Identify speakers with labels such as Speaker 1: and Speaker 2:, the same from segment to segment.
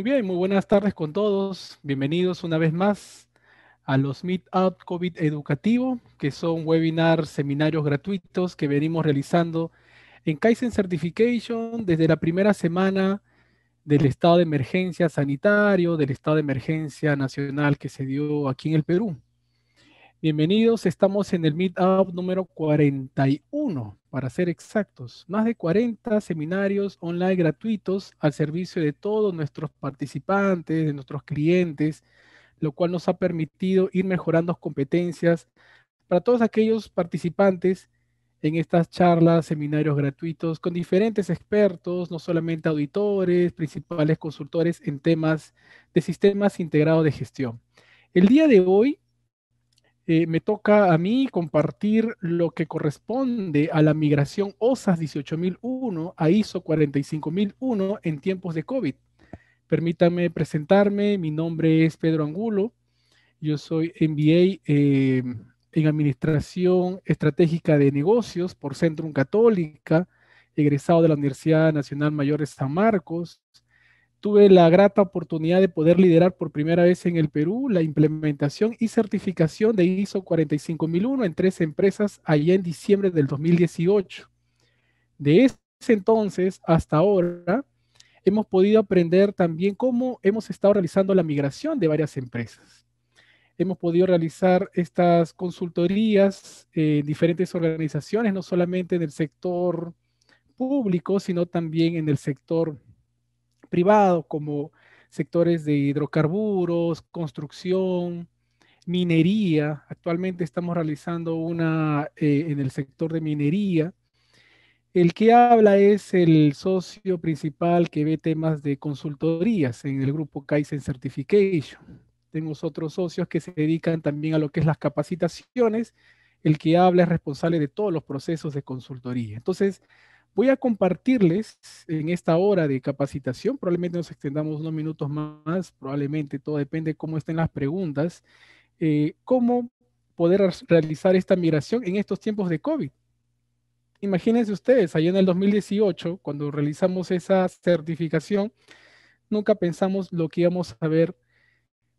Speaker 1: Muy bien, muy buenas tardes con todos. Bienvenidos una vez más a los Meetup COVID Educativo, que son webinars, seminarios gratuitos que venimos realizando en Kaizen Certification desde la primera semana del estado de emergencia sanitario, del estado de emergencia nacional que se dio aquí en el Perú. Bienvenidos, estamos en el Meetup número 41, para ser exactos. Más de 40 seminarios online gratuitos al servicio de todos nuestros participantes, de nuestros clientes, lo cual nos ha permitido ir mejorando competencias para todos aquellos participantes en estas charlas, seminarios gratuitos con diferentes expertos, no solamente auditores, principales consultores en temas de sistemas integrados de gestión. El día de hoy me toca a mí compartir lo que corresponde a la migración OSAS 18001 a ISO 45001 en tiempos de COVID. Permítanme presentarme, mi nombre es Pedro Angulo, yo soy MBA en Administración Estratégica de Negocios por Centrum Católica, egresado de la Universidad Nacional Mayor de San Marcos. Tuve la grata oportunidad de poder liderar por primera vez en el Perú la implementación y certificación de ISO 45001 en 3 empresas allá en diciembre del 2018. De ese entonces hasta ahora, hemos podido aprender también cómo hemos estado realizando la migración de varias empresas. Hemos podido realizar estas consultorías en diferentes organizaciones, no solamente en el sector público, sino también en el sector privado, como sectores de hidrocarburos, construcción, minería. Actualmente estamos realizando una en el sector de minería. El que habla es el socio principal que ve temas de consultorías en el grupo Kaizen Certification. Tengo otros socios que se dedican también a lo que es las capacitaciones. El que habla es responsable de todos los procesos de consultoría. Entonces, voy a compartirles en esta hora de capacitación, probablemente nos extendamos unos minutos más, probablemente todo depende de cómo estén las preguntas, cómo poder realizar esta migración en estos tiempos de COVID. Imagínense ustedes, allá en el 2018, cuando realizamos esa certificación, nunca pensamos lo que íbamos a ver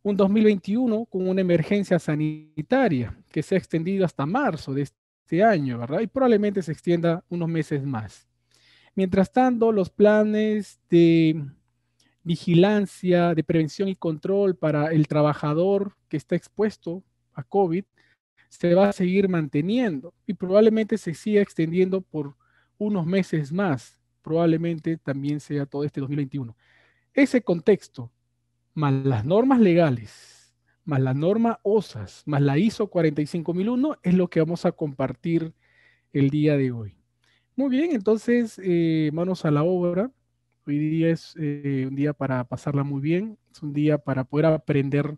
Speaker 1: un 2021 con una emergencia sanitaria que se ha extendido hasta marzo de este año, ¿verdad? Y probablemente se extienda unos meses más. Mientras tanto, los planes de vigilancia, de prevención y control para el trabajador que está expuesto a COVID se va a seguir manteniendo y probablemente se siga extendiendo por unos meses más. Probablemente también sea todo este 2021. Ese contexto, más las normas legales, más la norma OSAS, más la ISO 45001, es lo que vamos a compartir el día de hoy. Muy bien, entonces, manos a la obra. Hoy día es un día para pasarla muy bien, es un día para poder aprender.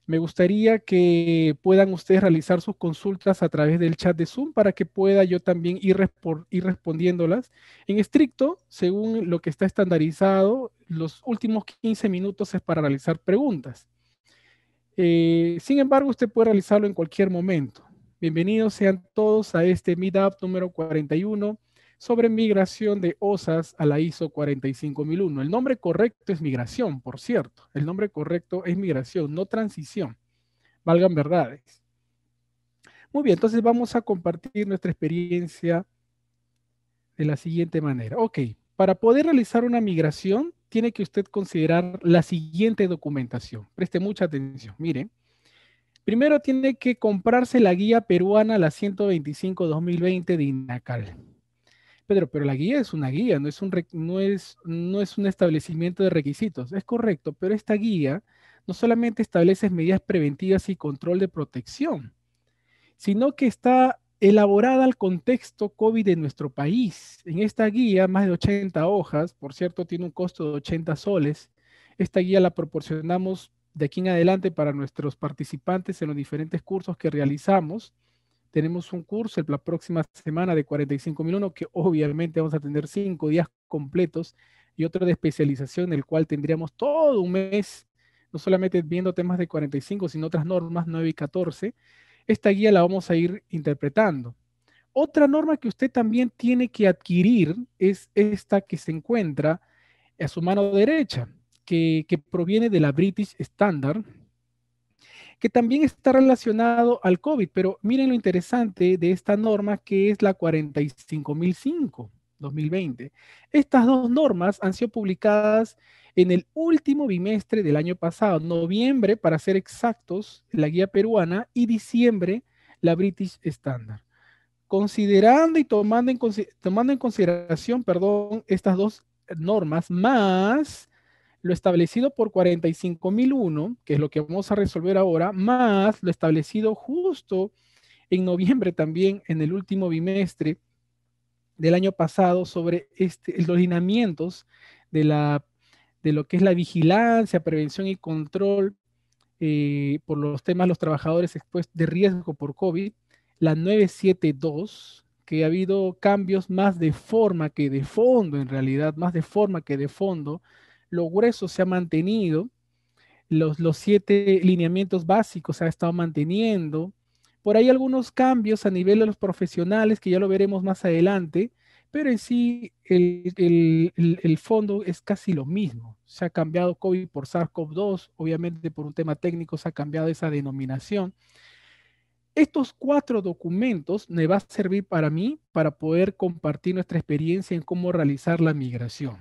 Speaker 1: Me gustaría que puedan ustedes realizar sus consultas a través del chat de Zoom para que pueda yo también ir respondiéndolas. En estricto, según lo que está estandarizado, los últimos 15 minutos es para realizar preguntas. Sin embargo, usted puede realizarlo en cualquier momento. Bienvenidos sean todos a este Meetup número 41 sobre migración de OSAS a la ISO 45001. El nombre correcto es migración, por cierto. El nombre correcto es migración, no transición. Valgan verdades. Muy bien, entonces vamos a compartir nuestra experiencia de la siguiente manera. Ok, para poder realizar una migración, tiene que usted considerar la siguiente documentación. Preste mucha atención. Miren. Primero tiene que comprarse la guía peruana, la 125-2020 de INACAL. Pedro, pero la guía es una guía, no es un establecimiento de requisitos. Es correcto, pero esta guía no solamente establece medidas preventivas y control de protección, sino que está elaborada al contexto COVID de nuestro país. En esta guía, más de 80 hojas, por cierto, tiene un costo de 80 soles. Esta guía la proporcionamos de aquí en adelante para nuestros participantes en los diferentes cursos que realizamos. Tenemos un curso la próxima semana de 45.001 que obviamente vamos a tener 5 días completos y otro de especialización en el cual tendríamos todo un mes, no solamente viendo temas de 45, sino otras normas 9 y 14. Esta guía la vamos a ir interpretando. Otra norma que usted también tiene que adquirir es esta que se encuentra a su mano derecha, que proviene de la British Standard, que también está relacionado al COVID, pero miren lo interesante de esta norma que es la 45005 2020. Estas dos normas han sido publicadas en el último bimestre del año pasado, noviembre para ser exactos, la guía peruana, y diciembre, la British Standard. Considerando y tomando en consideración, perdón, estas dos normas, más lo establecido por 45001, que es lo que vamos a resolver ahora, más lo establecido justo en noviembre también, en el último bimestre del año pasado, sobre los lineamientos de, de lo que es la vigilancia, prevención y control por los temas de los trabajadores expuestos de riesgo por COVID, la 972, que ha habido cambios más de forma que de fondo, en realidad, más de forma que de fondo. Lo grueso se ha mantenido, los 7 lineamientos básicos se ha estado manteniendo. Por ahí algunos cambios a nivel de los profesionales, que ya lo veremos más adelante, pero en sí el fondo es casi lo mismo. Se ha cambiado COVID por SARS-CoV-2, obviamente por un tema técnico se ha cambiado esa denominación. Estos 4 documentos me va a servir para mí para poder compartir nuestra experiencia en cómo realizar la migración.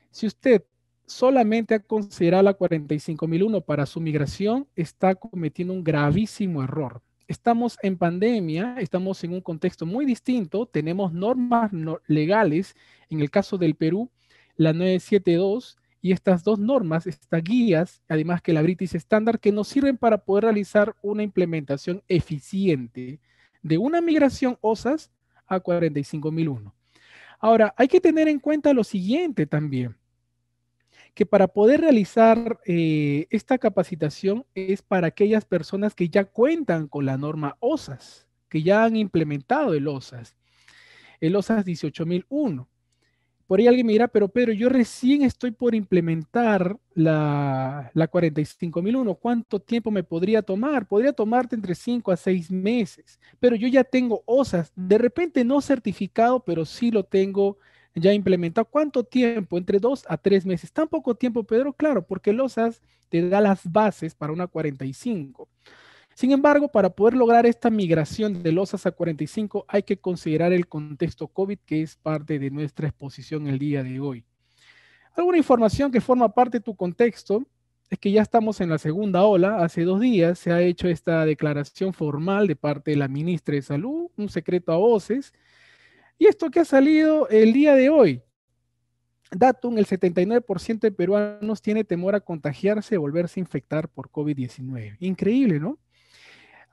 Speaker 1: Si usted solamente ha considerado la 45001 para su migración, está cometiendo un gravísimo error. Estamos en pandemia, estamos en un contexto muy distinto, tenemos normas legales, en el caso del Perú, la 972, y estas dos normas, estas guías, además que la British Standard, que nos sirven para poder realizar una implementación eficiente de una migración OSAS a 45001. Ahora, hay que tener en cuenta lo siguiente también, que para poder realizar esta capacitación es para aquellas personas que ya cuentan con la norma OSAS, que ya han implementado el OSAS 18001. Por ahí alguien me dirá, pero Pedro, yo recién estoy por implementar la 45001. ¿Cuánto tiempo me podría tomar? Podría tomarte entre 5 a 6 meses, pero yo ya tengo OSAS, de repente no certificado, pero sí lo tengo ya implementado. ¿Cuánto tiempo? Entre 2 a 3 meses. ¿Tan poco tiempo, Pedro? Claro, porque el OSAS te da las bases para una 45. Sin embargo, para poder lograr esta migración de los a 45 hay que considerar el contexto COVID, que es parte de nuestra exposición el día de hoy. Alguna información que forma parte de tu contexto es que ya estamos en la segunda ola. Hace 2 días se ha hecho esta declaración formal de parte de la ministra de Salud, un secreto a voces. Y esto que ha salido el día de hoy, Datum, el 79% de peruanos tiene temor a contagiarse o volverse a infectar por COVID-19. Increíble, ¿no?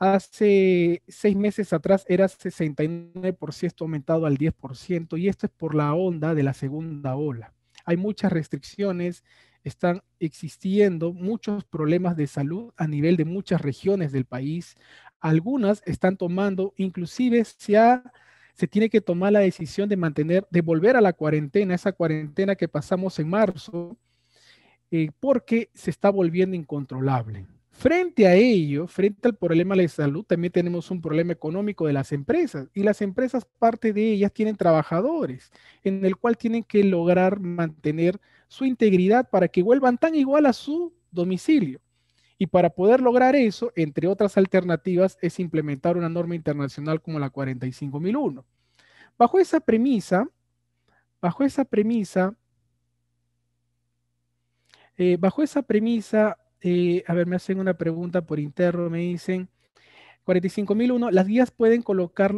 Speaker 1: Hace 6 meses atrás era 69%, aumentado al 10%, y esto es por la onda de la segunda ola. Hay muchas restricciones, están existiendo muchos problemas de salud a nivel de muchas regiones del país. Algunas están tomando, inclusive se tiene que tomar la decisión de volver a la cuarentena, esa cuarentena que pasamos en marzo, porque se está volviendo incontrolable. Frente a ello, frente al problema de salud, también tenemos un problema económico de las empresas, y las empresas, parte de ellas, tienen trabajadores, en el cual tienen que lograr mantener su integridad para que vuelvan tan igual a su domicilio. Y para poder lograr eso, entre otras alternativas, es implementar una norma internacional como la 45001. Bajo esa premisa, bajo esa premisa, bajo esa premisa, a ver, me hacen una pregunta por interno, me dicen, 45001, las guías pueden colocar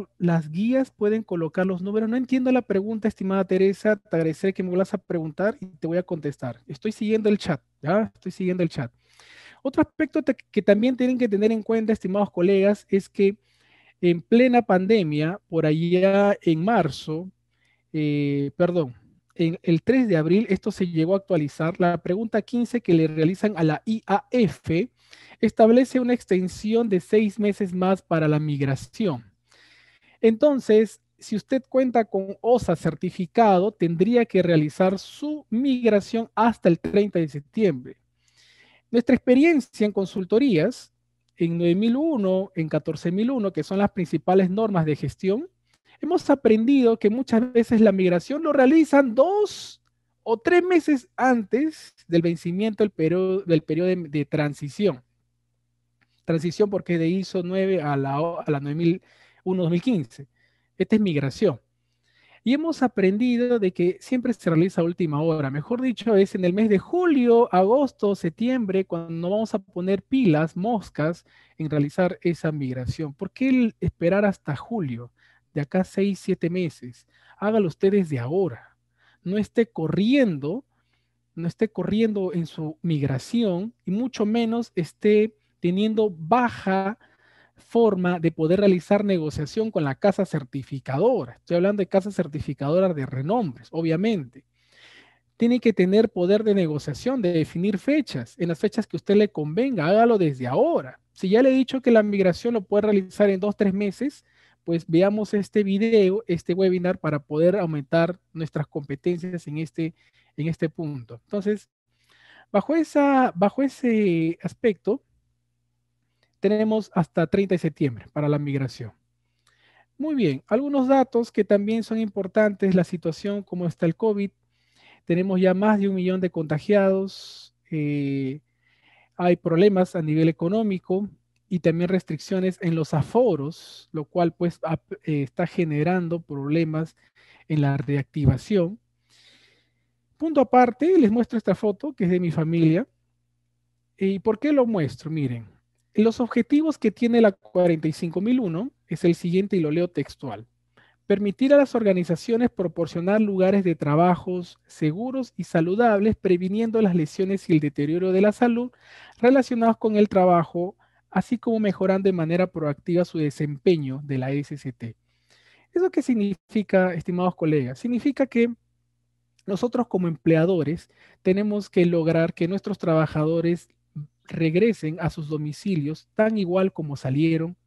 Speaker 1: los números. No entiendo la pregunta, estimada Teresa, te agradeceré que me vuelvas a preguntar y te voy a contestar. Estoy siguiendo el chat, ¿ya? Estoy siguiendo el chat. Otro aspecto que también tienen que tener en cuenta, estimados colegas, es que en plena pandemia, por allá en marzo, perdón, en el 3 de abril esto se llegó a actualizar. La pregunta 15 que le realizan a la IAF establece una extensión de 6 meses más para la migración. Entonces, si usted cuenta con OSA certificado, tendría que realizar su migración hasta el 30 de septiembre. Nuestra experiencia en consultorías, en 9001, en 14001, que son las principales normas de gestión, hemos aprendido que muchas veces la migración lo realizan 2 o 3 meses antes del vencimiento del periodo de transición. Transición porque de ISO 9 a la 9001-2015. Esta es migración. Y hemos aprendido de que siempre se realiza a última hora. Mejor dicho, es en el mes de julio, agosto, septiembre, cuando vamos a poner pilas, moscas, en realizar esa migración. ¿Por qué esperar hasta julio? De acá 6, 7 meses. Hágalo usted desde ahora. No esté corriendo, no esté corriendo en su migración y mucho menos esté teniendo baja forma de poder realizar negociación con la casa certificadora. Estoy hablando de casas certificadoras de renombres, obviamente. Tiene que tener poder de negociación, de definir fechas, en las fechas que a usted le convenga, hágalo desde ahora. Si ya le he dicho que la migración lo puede realizar en 2, 3 meses, pues veamos este video, este webinar para poder aumentar nuestras competencias en este punto. Entonces, bajo ese aspecto, tenemos hasta 30 de septiembre para la migración. Muy bien, algunos datos que también son importantes, la situación, cómo está el COVID. Tenemos ya más de 1 millón de contagiados, hay problemas a nivel económico y también restricciones en los aforos, lo cual pues está generando problemas en la reactivación. Punto aparte, les muestro esta foto que es de mi familia. ¿Y por qué lo muestro? Miren, los objetivos que tiene la 45001 es el siguiente y lo leo textual. Permitir a las organizaciones proporcionar lugares de trabajos seguros y saludables, previniendo las lesiones y el deterioro de la salud relacionados con el trabajo, así como mejorando de manera proactiva su desempeño de la SCT. ¿Eso qué significa, estimados colegas? Significa que nosotros como empleadores tenemos que lograr que nuestros trabajadores regresen a sus domicilios tan igual como salieron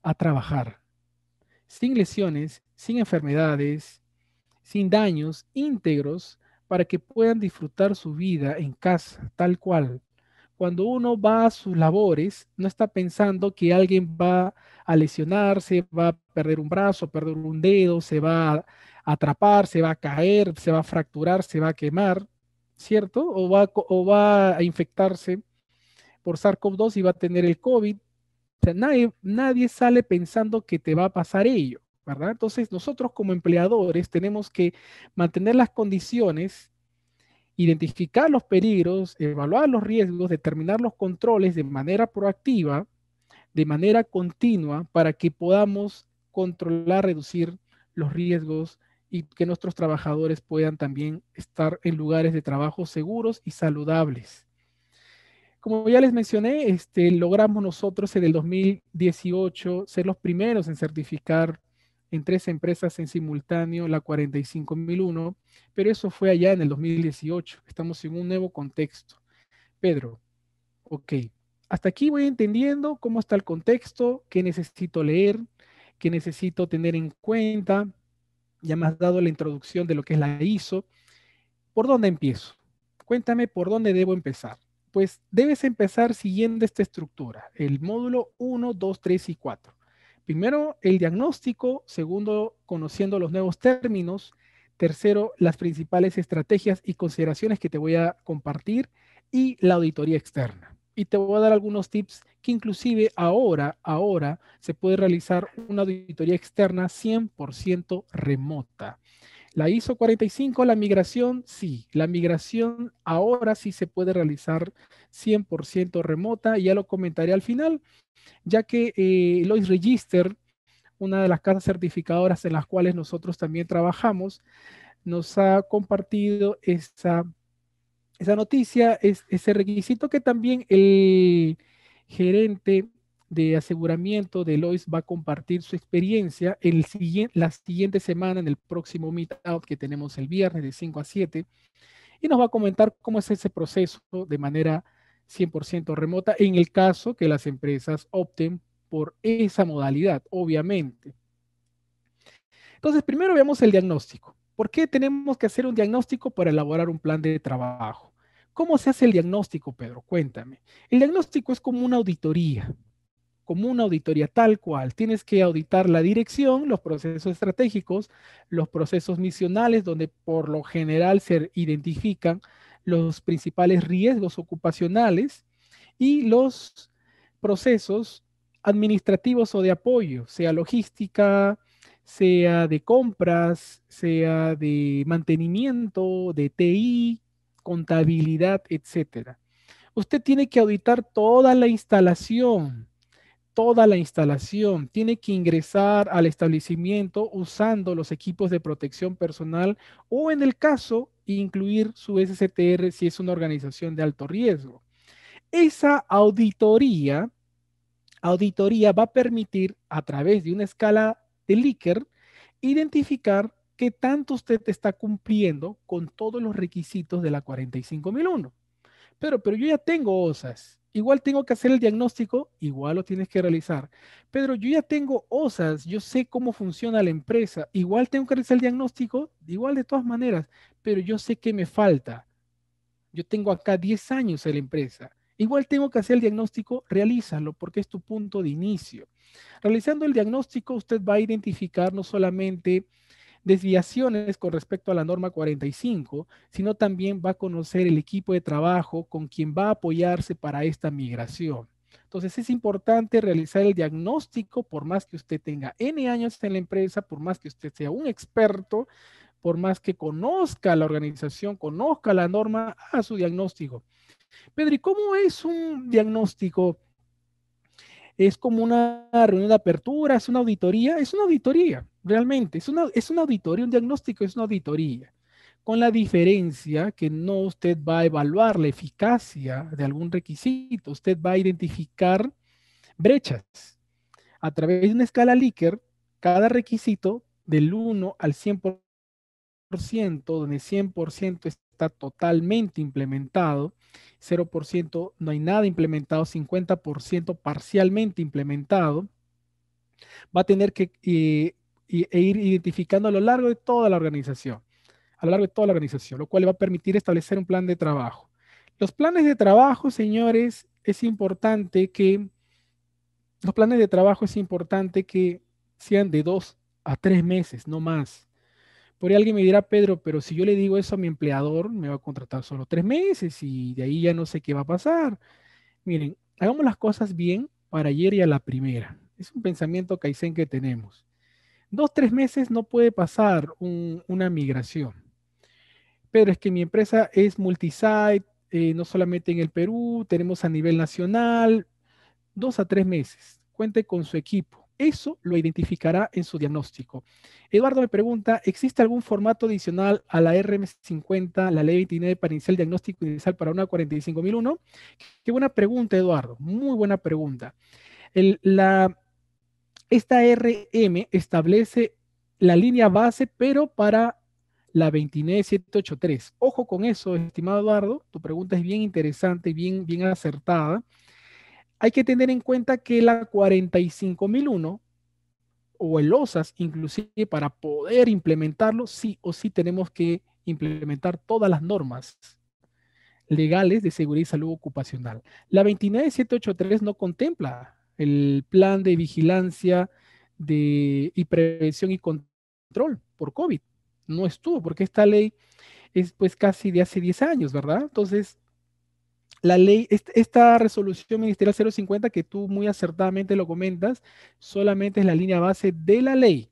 Speaker 1: a trabajar, sin lesiones, sin enfermedades, sin daños, íntegros, para que puedan disfrutar su vida en casa, tal cual. Cuando uno va a sus labores, no está pensando que alguien va a lesionarse, va a perder un brazo, perder un dedo, se va a atrapar, se va a caer, se va a fracturar, se va a quemar, ¿cierto? O va a infectarse por SARS-CoV-2 y va a tener el COVID. O sea, nadie sale pensando que te va a pasar ello, ¿verdad? Entonces, nosotros como empleadores tenemos que mantener las condiciones, identificar los peligros, evaluar los riesgos, determinar los controles de manera proactiva, de manera continua, para que podamos controlar, reducir los riesgos y que nuestros trabajadores puedan también estar en lugares de trabajo seguros y saludables. Como ya les mencioné, logramos nosotros en el 2018 ser los primeros en certificar en 3 empresas en simultáneo la 45001, pero eso fue allá en el 2018. Estamos en un nuevo contexto. Pedro, ok. Hasta aquí voy entendiendo cómo está el contexto, qué necesito leer, qué necesito tener en cuenta. Ya me has dado la introducción de lo que es la ISO. ¿Por dónde empiezo? Cuéntame por dónde debo empezar. Pues debes empezar siguiendo esta estructura, el módulo 1, 2, 3 y 4. Primero, el diagnóstico. Segundo, conociendo los nuevos términos. Tercero, las principales estrategias y consideraciones que te voy a compartir. Y la auditoría externa. Y te voy a dar algunos tips que inclusive ahora se puede realizar una auditoría externa 100% remota. La ISO 45, la migración, sí. La migración ahora sí se puede realizar 100% remota, y ya lo comentaré al final, ya que Lloyds Register, una de las casas certificadoras en las cuales nosotros también trabajamos, nos ha compartido esa noticia, ese requisito que también el gerente de aseguramiento de Lois va a compartir su experiencia la siguiente semana, en el próximo Meetup que tenemos el viernes de 5 a 7, y nos va a comentar cómo es ese proceso de manera 100% remota en el caso que las empresas opten por esa modalidad, obviamente. Entonces, primero veamos el diagnóstico. ¿Por qué tenemos que hacer un diagnóstico para elaborar un plan de trabajo? ¿Cómo se hace el diagnóstico, Pedro? Cuéntame. El diagnóstico es como una auditoría. como una auditoría tal cual. Tienes que auditar la dirección, los procesos estratégicos, los procesos misionales, donde por lo general se identifican los principales riesgos ocupacionales y los procesos administrativos o de apoyo, sea logística, sea de compras, sea de mantenimiento, de TI, contabilidad, etcétera. Usted tiene que auditar toda la instalación. Tiene que ingresar al establecimiento usando los equipos de protección personal o en el caso, incluir su SCTR si es una organización de alto riesgo. Esa auditoría va a permitir, a través de una escala de Likert, identificar qué tanto usted está cumpliendo con todos los requisitos de la 45001. Pero yo ya tengo OSAS. Igual tengo que hacer el diagnóstico, igual lo tienes que realizar. Pedro, yo ya tengo OSAS, yo sé cómo funciona la empresa, igual tengo que realizar el diagnóstico, igual de todas maneras, pero yo sé que me falta. Yo tengo acá 10 años en la empresa. Igual tengo que hacer el diagnóstico, realízalo porque es tu punto de inicio. Realizando el diagnóstico, usted va a identificar no solamente desviaciones con respecto a la norma 45, sino también va a conocer el equipo de trabajo con quien va a apoyarse para esta migración. Entonces es importante realizar el diagnóstico por más que usted tenga N años en la empresa, por más que usted sea un experto, por más que conozca la organización, conozca la norma, haga su diagnóstico. Pedro, ¿y cómo es un diagnóstico? ¿Es como una reunión de apertura? Es una auditoría, realmente. Es una auditoría, un diagnóstico es una auditoría. Con la diferencia que no usted va a evaluar la eficacia de algún requisito, usted va a identificar brechas. A través de una escala Likert, cada requisito del 1 al 100%, donde 100% está totalmente implementado, 0% no hay nada implementado, 50% parcialmente implementado, va a tener que ir identificando a lo largo de toda la organización, lo cual le va a permitir establecer un plan de trabajo. Los planes de trabajo, señores, los planes de trabajo es importante que sean de 2 a 3 meses, no más. Por ahí alguien me dirá, Pedro, pero si yo le digo eso a mi empleador, me va a contratar solo 3 meses y de ahí ya no sé qué va a pasar. Miren, hagamos las cosas bien para ayer y a la primera. Es un pensamiento Kaizen que tenemos. 2, 3 meses no puede pasar una migración. Pero es que mi empresa es multisite, no solamente en el Perú, tenemos a nivel nacional, 2 a 3 meses. Cuente con su equipo. Eso lo identificará en su diagnóstico. Eduardo me pregunta, ¿existe algún formato adicional a la RM50, la ley 29 para iniciar el diagnóstico inicial para una 45001? Qué buena pregunta, Eduardo. Muy buena pregunta. Esta RM establece la línea base, pero para la 29783. Ojo con eso, estimado Eduardo. Tu pregunta es bien interesante, bien acertada. Hay que tener en cuenta que la 45001 o el OSAS, inclusive para poder implementarlo, sí o sí tenemos que implementar todas las normas legales de seguridad y salud ocupacional. La 29783 no contempla el plan de vigilancia y prevención y control por COVID. No estuvo, porque esta ley es pues casi de hace 10 años, ¿verdad? Entonces, la ley, esta resolución ministerial 050 que tú muy acertadamente lo comentas, solamente es la línea base de la ley.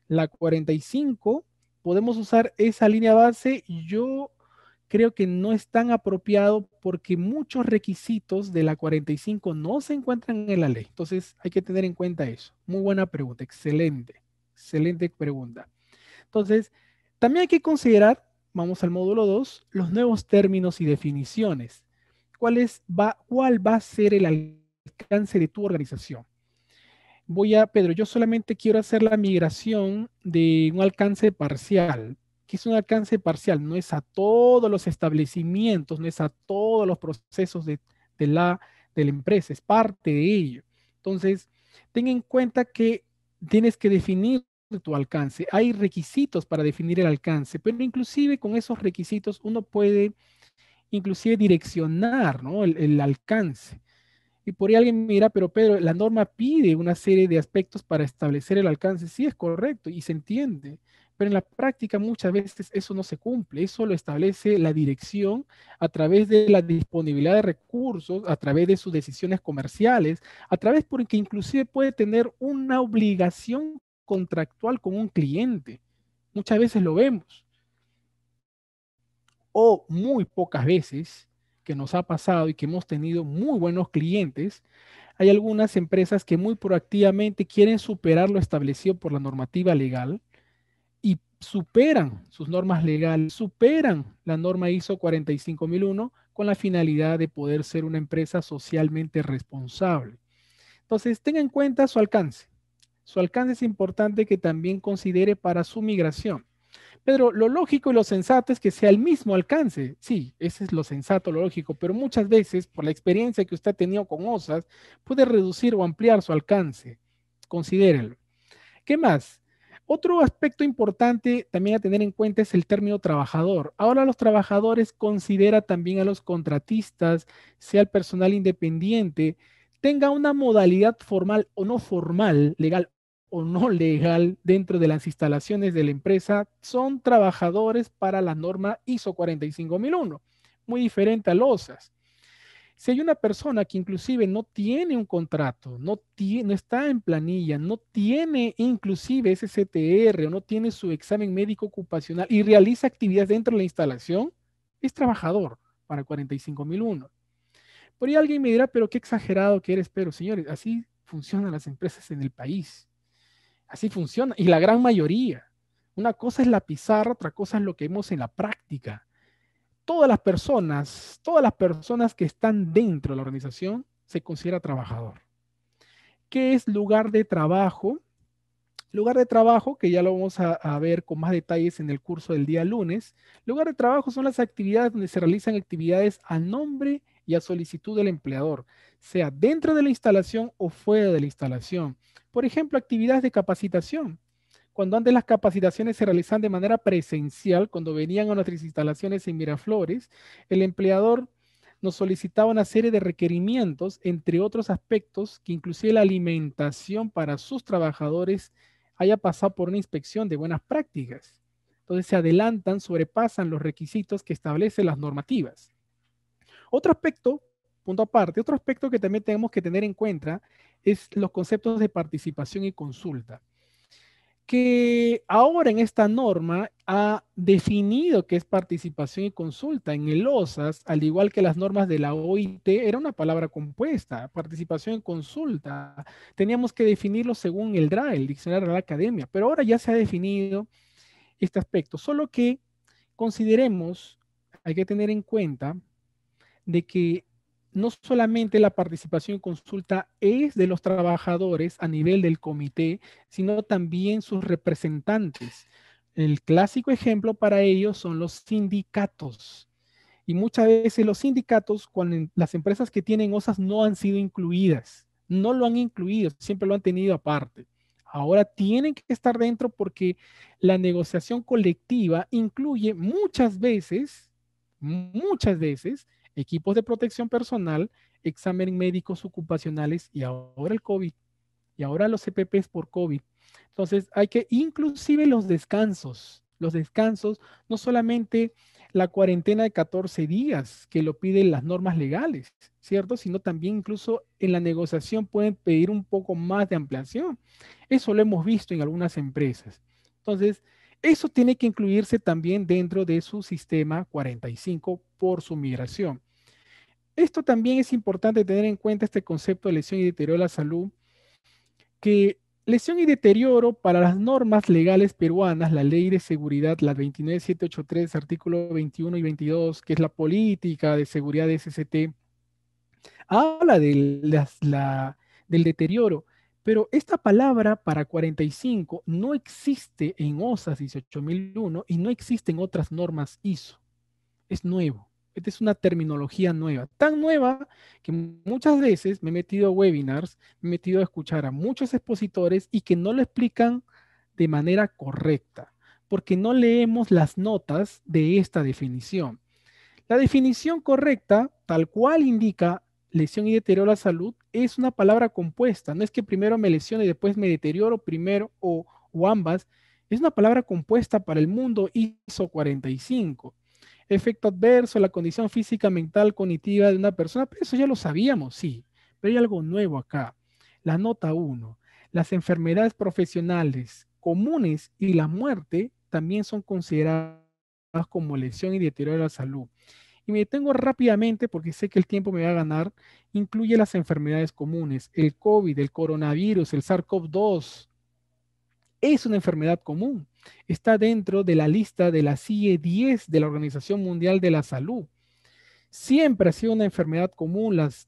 Speaker 1: La 45, podemos usar esa línea base. Yo creo que no es tan apropiado porque muchos requisitos de la 45 no se encuentran en la ley. Entonces hay que tener en cuenta eso. Muy buena pregunta, excelente pregunta. Entonces, también hay que considerar, vamos al módulo 2, los nuevos términos y definiciones. ¿Cuál va a ser el alcance de tu organización? Pedro, yo solamente quiero hacer la migración de un alcance parcial. ¿Qué es un alcance parcial? No es a todos los establecimientos, no es a todos los procesos de la empresa, es parte de ello. Entonces, ten en cuenta que tienes que definir tu alcance. Hay requisitos para definir el alcance, pero inclusive con esos requisitos uno puede inclusive direccionar, ¿no? el alcance. Y por ahí alguien me dirá, pero Pedro, la norma pide una serie de aspectos para establecer el alcance. Sí, es correcto y se entiende, pero en la práctica muchas veces eso no se cumple. Eso lo establece la dirección a través de la disponibilidad de recursos, a través de sus decisiones comerciales, a través porque inclusive puede tener una obligación contractual con un cliente. Muchas veces lo vemos, o muy pocas veces que nos ha pasado y que hemos tenido muy buenos clientes. Hay algunas empresas que muy proactivamente quieren superar lo establecido por la normativa legal y superan sus normas legales, superan la norma ISO 45001 con la finalidad de poder ser una empresa socialmente responsable. Entonces, tenga en cuenta su alcance. Su alcance es importante que también considere para su migración. Pedro, lo lógico y lo sensato es que sea el mismo alcance. Sí, ese es lo sensato, lo lógico, pero muchas veces, por la experiencia que usted ha tenido con OSAS, puede reducir o ampliar su alcance. Considérelo. ¿Qué más? Otro aspecto importante también a tener en cuenta es el término trabajador. Ahora los trabajadores considera también a los contratistas, sea el personal independiente, tenga una modalidad formal o no formal, legal o no legal dentro de las instalaciones de la empresa, son trabajadores para la norma ISO 45001, muy diferente a los OSAS. Si hay una persona que inclusive no tiene un contrato, no está en planilla, no tiene inclusive ese CTR o no tiene su examen médico ocupacional y realiza actividades dentro de la instalación, es trabajador para 45001. Por ahí alguien me dirá, pero qué exagerado que eres, pero señores, así funcionan las empresas en el país. Así funciona. Y la gran mayoría. Una cosa es la pizarra, otra cosa es lo que vemos en la práctica. Todas las personas que están dentro de la organización se considera trabajador. ¿Qué es lugar de trabajo? Lugar de trabajo, que ya lo vamos a ver con más detalles en el curso del día lunes. Lugar de trabajo son las actividades donde se realizan actividades a nombre y a solicitud del empleador, sea dentro de la instalación o fuera de la instalación. Por ejemplo, actividades de capacitación. Cuando antes las capacitaciones se realizaban de manera presencial, cuando venían a nuestras instalaciones en Miraflores, el empleador nos solicitaba una serie de requerimientos, entre otros aspectos, que inclusive la alimentación para sus trabajadores haya pasado por una inspección de buenas prácticas. Entonces se adelantan, sobrepasan los requisitos que establecen las normativas. Otro aspecto, punto aparte, otro aspecto que también tenemos que tener en cuenta es los conceptos de participación y consulta, que ahora en esta norma ha definido qué es participación y consulta. En el OSAS, al igual que las normas de la OIT, era una palabra compuesta, participación y consulta. Teníamos que definirlo según el DRA, el Diccionario de la Academia, pero ahora ya se ha definido este aspecto. Solo que consideremos, hay que tener en cuenta de que no solamente la participación y consulta es de los trabajadores a nivel del comité, sino también sus representantes. El clásico ejemplo para ellos son los sindicatos. Y muchas veces los sindicatos, cuando las empresas que tienen OSAS no han sido incluidas, no lo han incluido, siempre lo han tenido aparte. Ahora tienen que estar dentro porque la negociación colectiva incluye muchas veces, equipos de protección personal, exámenes médicos ocupacionales y ahora el COVID, y ahora los CPPs por COVID. Entonces hay que, inclusive los descansos, no solamente la cuarentena de 14 días que lo piden las normas legales, ¿cierto? Sino también incluso en la negociación pueden pedir un poco más de ampliación. Eso lo hemos visto en algunas empresas. Entonces, eso tiene que incluirse también dentro de su sistema 45 por su migración. Esto también es importante tener en cuenta este concepto de lesión y deterioro de la salud, que lesión y deterioro para las normas legales peruanas, la ley de seguridad, la 29783, artículo 21 y 22, que es la política de seguridad de SCT, habla del deterioro, pero esta palabra para 45 no existe en OSAS 18001 y no existe en otras normas ISO. Es nuevo. Esta es una terminología nueva, tan nueva que muchas veces me he metido a webinars, me he metido a escuchar a muchos expositores y que no lo explican de manera correcta, porque no leemos las notas de esta definición. La definición correcta, tal cual indica lesión y deterioro a la salud es una palabra compuesta. No es que primero me lesione y después me deterioro primero o ambas. Es una palabra compuesta para el mundo ISO 45. Efecto adverso, la condición física, mental, cognitiva de una persona, pero eso ya lo sabíamos, sí. Pero hay algo nuevo acá. La nota 1. Las enfermedades profesionales comunes y la muerte también son consideradas como lesión y deterioro de la salud. Y me detengo rápidamente porque sé que el tiempo me va a ganar. Incluye las enfermedades comunes, el COVID, el coronavirus, el SARS-CoV-2. Es una enfermedad común. Está dentro de la lista de la CIE-10 de la Organización Mundial de la Salud. Siempre ha sido una enfermedad común las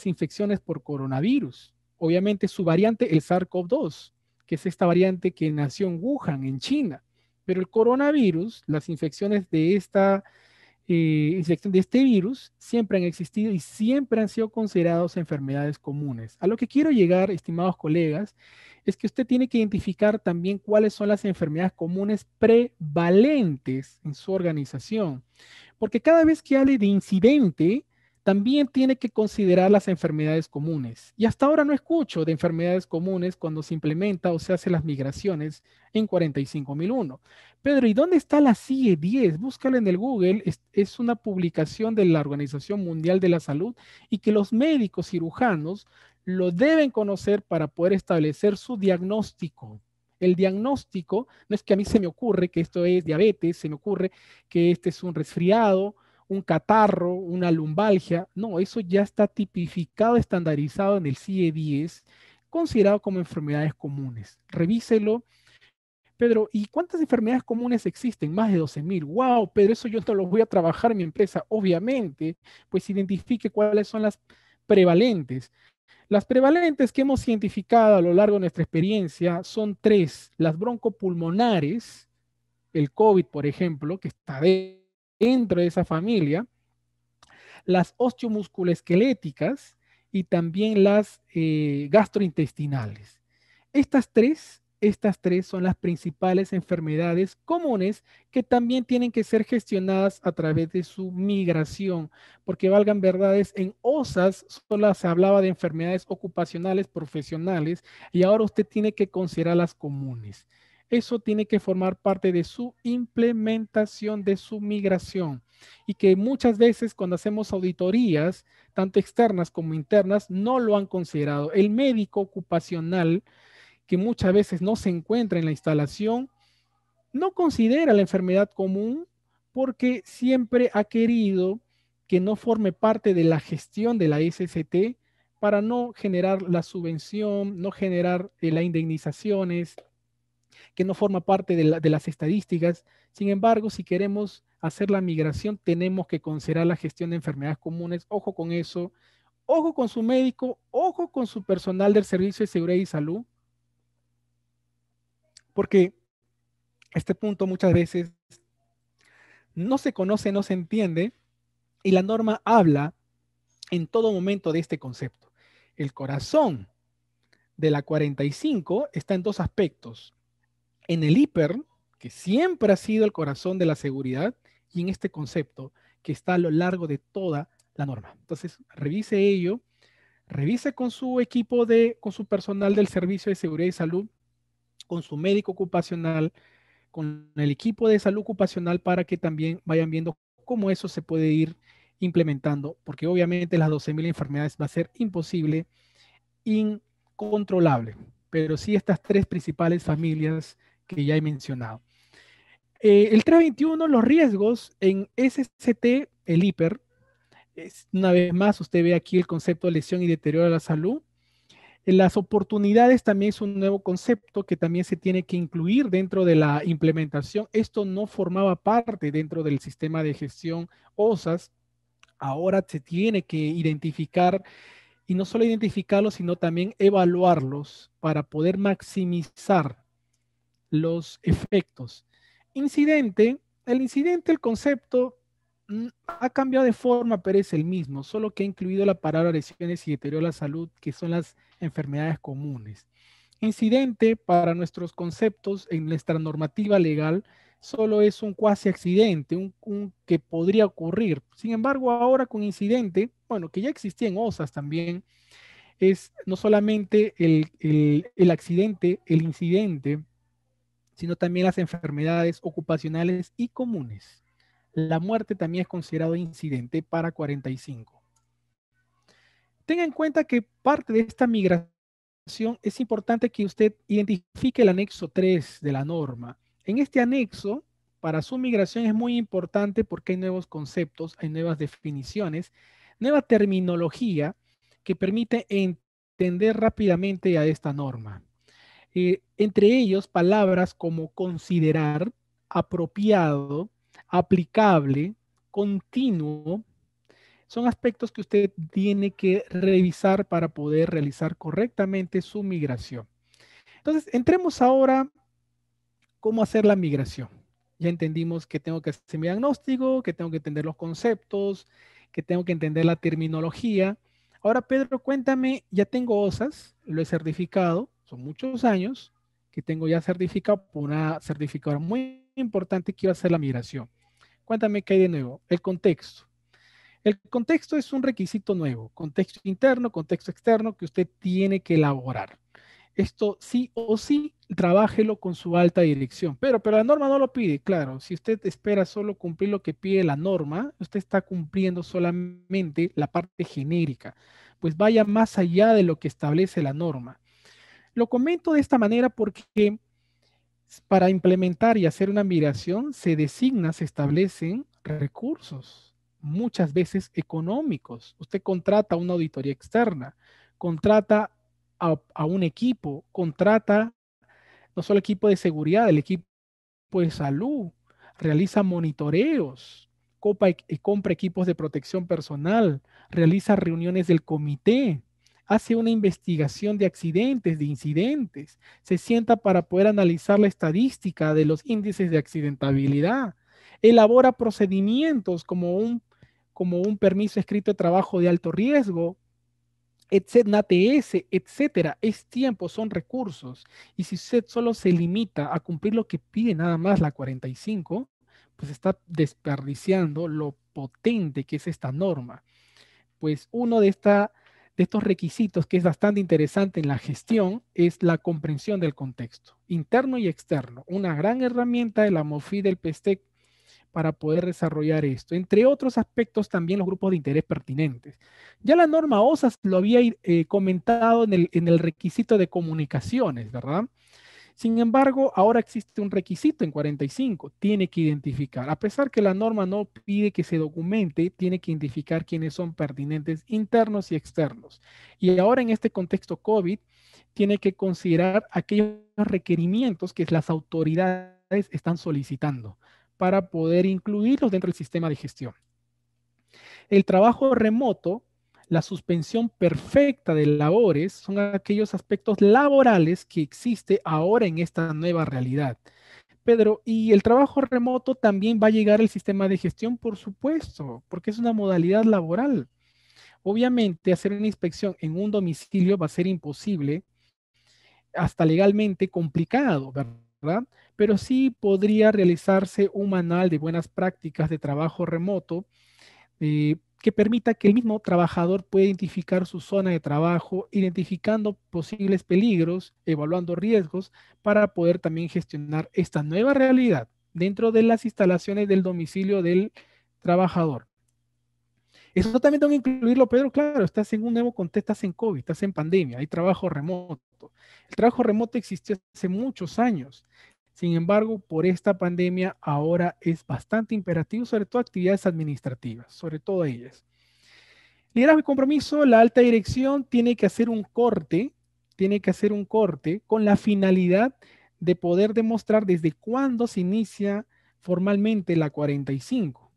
Speaker 1: infecciones por coronavirus. Obviamente su variante, el SARS-CoV-2, que es esta variante que nació en Wuhan, en China. Pero el coronavirus, las infecciones de esta infección de este virus siempre han existido y siempre han sido considerados enfermedades comunes. A lo que quiero llegar, estimados colegas, es que usted tiene que identificar también cuáles son las enfermedades comunes prevalentes en su organización. Porque cada vez que hable de incidente, también tiene que considerar las enfermedades comunes. Y hasta ahora no escucho de enfermedades comunes cuando se implementa o se hace las migraciones en 45001. Pedro, ¿y dónde está la CIE-10? Búscala en el Google. Es una publicación de la Organización Mundial de la Salud y que los médicos cirujanos lo deben conocer para poder establecer su diagnóstico. El diagnóstico no es que a mí se me ocurre que esto es diabetes, se me ocurre que este es un resfriado, un catarro, una lumbalgia. No, eso ya está tipificado, estandarizado en el CIE-10, considerado como enfermedades comunes. Revíselo. Pedro, ¿y cuántas enfermedades comunes existen? Más de 12.000. ¡Wow! Pedro, eso yo no lo voy a trabajar en mi empresa. Obviamente, pues identifique cuáles son las prevalentes. Las prevalentes que hemos identificado a lo largo de nuestra experiencia son tres: las broncopulmonares, el COVID, por ejemplo, que está dentro de esa familia, las osteomusculoesqueléticas y también las gastrointestinales. Estas tres son las principales enfermedades comunes que también tienen que ser gestionadas a través de su migración, porque valgan verdades, en OSAS solo se hablaba de enfermedades ocupacionales profesionales y ahora usted tiene que considerar las comunes. Eso tiene que formar parte de su implementación, de su migración. Y que muchas veces cuando hacemos auditorías, tanto externas como internas, no lo han considerado. El médico ocupacional, que muchas veces no se encuentra en la instalación, no considera la enfermedad común porque siempre ha querido que no forme parte de la gestión de la SST para no generar la subvención, no generar las indemnizaciones, que no forma parte de las estadísticas. Sin embargo, si queremos hacer la migración, tenemos que considerar la gestión de enfermedades comunes. Ojo con eso, ojo con su médico, ojo con su personal del Servicio de Seguridad y Salud, porque este punto muchas veces no se conoce, no se entiende, y la norma habla en todo momento de este concepto. El corazón de la 45 está en dos aspectos: en el hiper, que siempre ha sido el corazón de la seguridad, y en este concepto que está a lo largo de toda la norma. Entonces, revise ello, revise con su equipo con su personal del Servicio de Seguridad y Salud, con su médico ocupacional, con el equipo de salud ocupacional, para que también vayan viendo cómo eso se puede ir implementando, porque obviamente las 12.000 enfermedades va a ser imposible, incontrolable, pero sí estas tres principales familias que ya he mencionado. El 321, los riesgos en SST, el hiper, una vez más, usted ve aquí el concepto de lesión y deterioro de la salud. Las oportunidades también es un nuevo concepto que también se tiene que incluir dentro de la implementación. Esto no formaba parte dentro del sistema de gestión OSAS. Ahora se tiene que identificar, y no solo identificarlos, sino también evaluarlos para poder maximizar los efectos. Incidente, el concepto ha cambiado de forma, pero es el mismo, solo que ha incluido la palabra lesiones y deterioro de la salud, que son las enfermedades comunes. Incidente para nuestros conceptos en nuestra normativa legal solo es un cuasi accidente, un que podría ocurrir. Sin embargo, ahora con incidente, bueno, que ya existía en OSAS también, es no solamente el accidente, el incidente, sino también las enfermedades ocupacionales y comunes. La muerte también es considerado incidente para 45. Tenga en cuenta que parte de esta migración es importante que usted identifique el anexo 3 de la norma. En este anexo, para su migración es muy importante porque hay nuevos conceptos, hay nuevas definiciones, nueva terminología que permite entender rápidamente a esta norma. Entre ellos, palabras como considerar, apropiado, aplicable, continuo, son aspectos que usted tiene que revisar para poder realizar correctamente su migración. Entonces, entremos ahora cómo hacer la migración. Ya entendimos que tengo que hacer mi diagnóstico, que tengo que entender los conceptos, que tengo que entender la terminología. Ahora, Pedro, cuéntame, ya tengo OSAS, lo he certificado, son muchos años que tengo ya certificado por una certificadora muy importante que iba a hacer la migración. Cuéntame qué hay de nuevo. El contexto. El contexto es un requisito nuevo, contexto interno, contexto externo que usted tiene que elaborar. Esto sí o sí, trabájelo con su alta dirección. Pero la norma no lo pide, claro. Si usted espera solo cumplir lo que pide la norma, usted está cumpliendo solamente la parte genérica. Pues vaya más allá de lo que establece la norma. Lo comento de esta manera porque para implementar y hacer una migración se designa, se establecen recursos, muchas veces económicos. Usted contrata una auditoría externa, contrata a un equipo, contrata no solo equipo de seguridad, el equipo de salud, realiza monitoreos, compra equipos de protección personal, realiza reuniones del comité, hace una investigación de accidentes, de incidentes, se sienta para poder analizar la estadística de los índices de accidentabilidad, elabora procedimientos como un permiso escrito de trabajo de alto riesgo, etcétera, ATS, etcétera. Es tiempo, son recursos. Y si usted solo se limita a cumplir lo que pide nada más la 45, pues está desperdiciando lo potente que es esta norma. Pues uno de estos requisitos que es bastante interesante en la gestión es la comprensión del contexto, interno y externo. Una gran herramienta de la MOFI del PESTEC para poder desarrollar esto. Entre otros aspectos, también los grupos de interés pertinentes. Ya la norma OSAS lo había comentado en el requisito de comunicaciones, ¿verdad? Sin embargo, ahora existe un requisito en 45, tiene que identificar, a pesar que la norma no pide que se documente, tiene que identificar quiénes son pertinentes internos y externos. Y ahora en este contexto COVID, tiene que considerar aquellos requerimientos que las autoridades están solicitando para poder incluirlos dentro del sistema de gestión. El trabajo remoto, la suspensión perfecta de labores, son aquellos aspectos laborales que existe ahora en esta nueva realidad. Pedro, ¿y el trabajo remoto también va a llegar al sistema de gestión? Por supuesto, porque es una modalidad laboral. Obviamente, hacer una inspección en un domicilio va a ser imposible, hasta legalmente complicado, ¿verdad? Pero sí podría realizarse un manual de buenas prácticas de trabajo remoto que permita que el mismo trabajador pueda identificar su zona de trabajo, identificando posibles peligros, evaluando riesgos, para poder también gestionar esta nueva realidad dentro de las instalaciones del domicilio del trabajador. Eso también tengo que incluirlo, Pedro, claro, estás en un nuevo contexto, estás en COVID, estás en pandemia, hay trabajo remoto. El trabajo remoto existió hace muchos años. Sin embargo, por esta pandemia ahora es bastante imperativo, sobre todo actividades administrativas, sobre todo ellas. Liderazgo y compromiso, la alta dirección tiene que hacer un corte con la finalidad de poder demostrar desde cuándo se inicia formalmente la 45.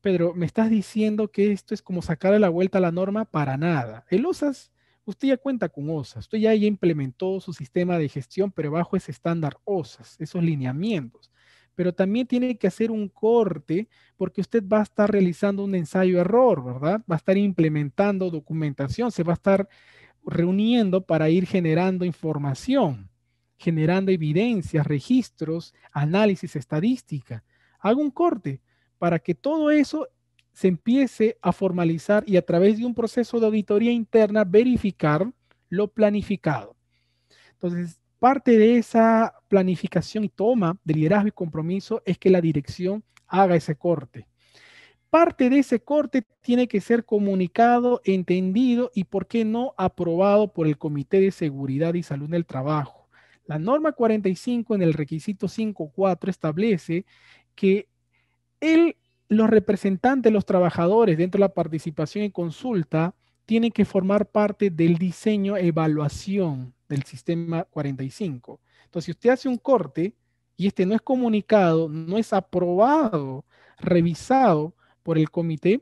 Speaker 1: Pedro, me estás diciendo que esto es como sacarle la vuelta a la norma para nada. El OSAS, usted ya cuenta con OSAS, usted ya implementó su sistema de gestión, pero bajo ese estándar OSAS, esos lineamientos. Pero también tiene que hacer un corte porque usted va a estar realizando un ensayo error, ¿verdad? Va a estar implementando documentación, se va a estar reuniendo para ir generando información, generando evidencias, registros, análisis, estadística. Hago un corte para que todo eso se empiece a formalizar y a través de un proceso de auditoría interna verificar lo planificado. Entonces, parte de esa planificación y toma de liderazgo y compromiso es que la dirección haga ese corte. Parte de ese corte tiene que ser comunicado, entendido y, ¿por qué no?, aprobado por el Comité de Seguridad y Salud del Trabajo. La norma 45 en el requisito 5.4 establece que el, los representantes, los trabajadores dentro de la participación y consulta tienen que formar parte del diseño e evaluación del sistema 45. Entonces, si usted hace un corte y este no es comunicado, no es aprobado, revisado por el comité,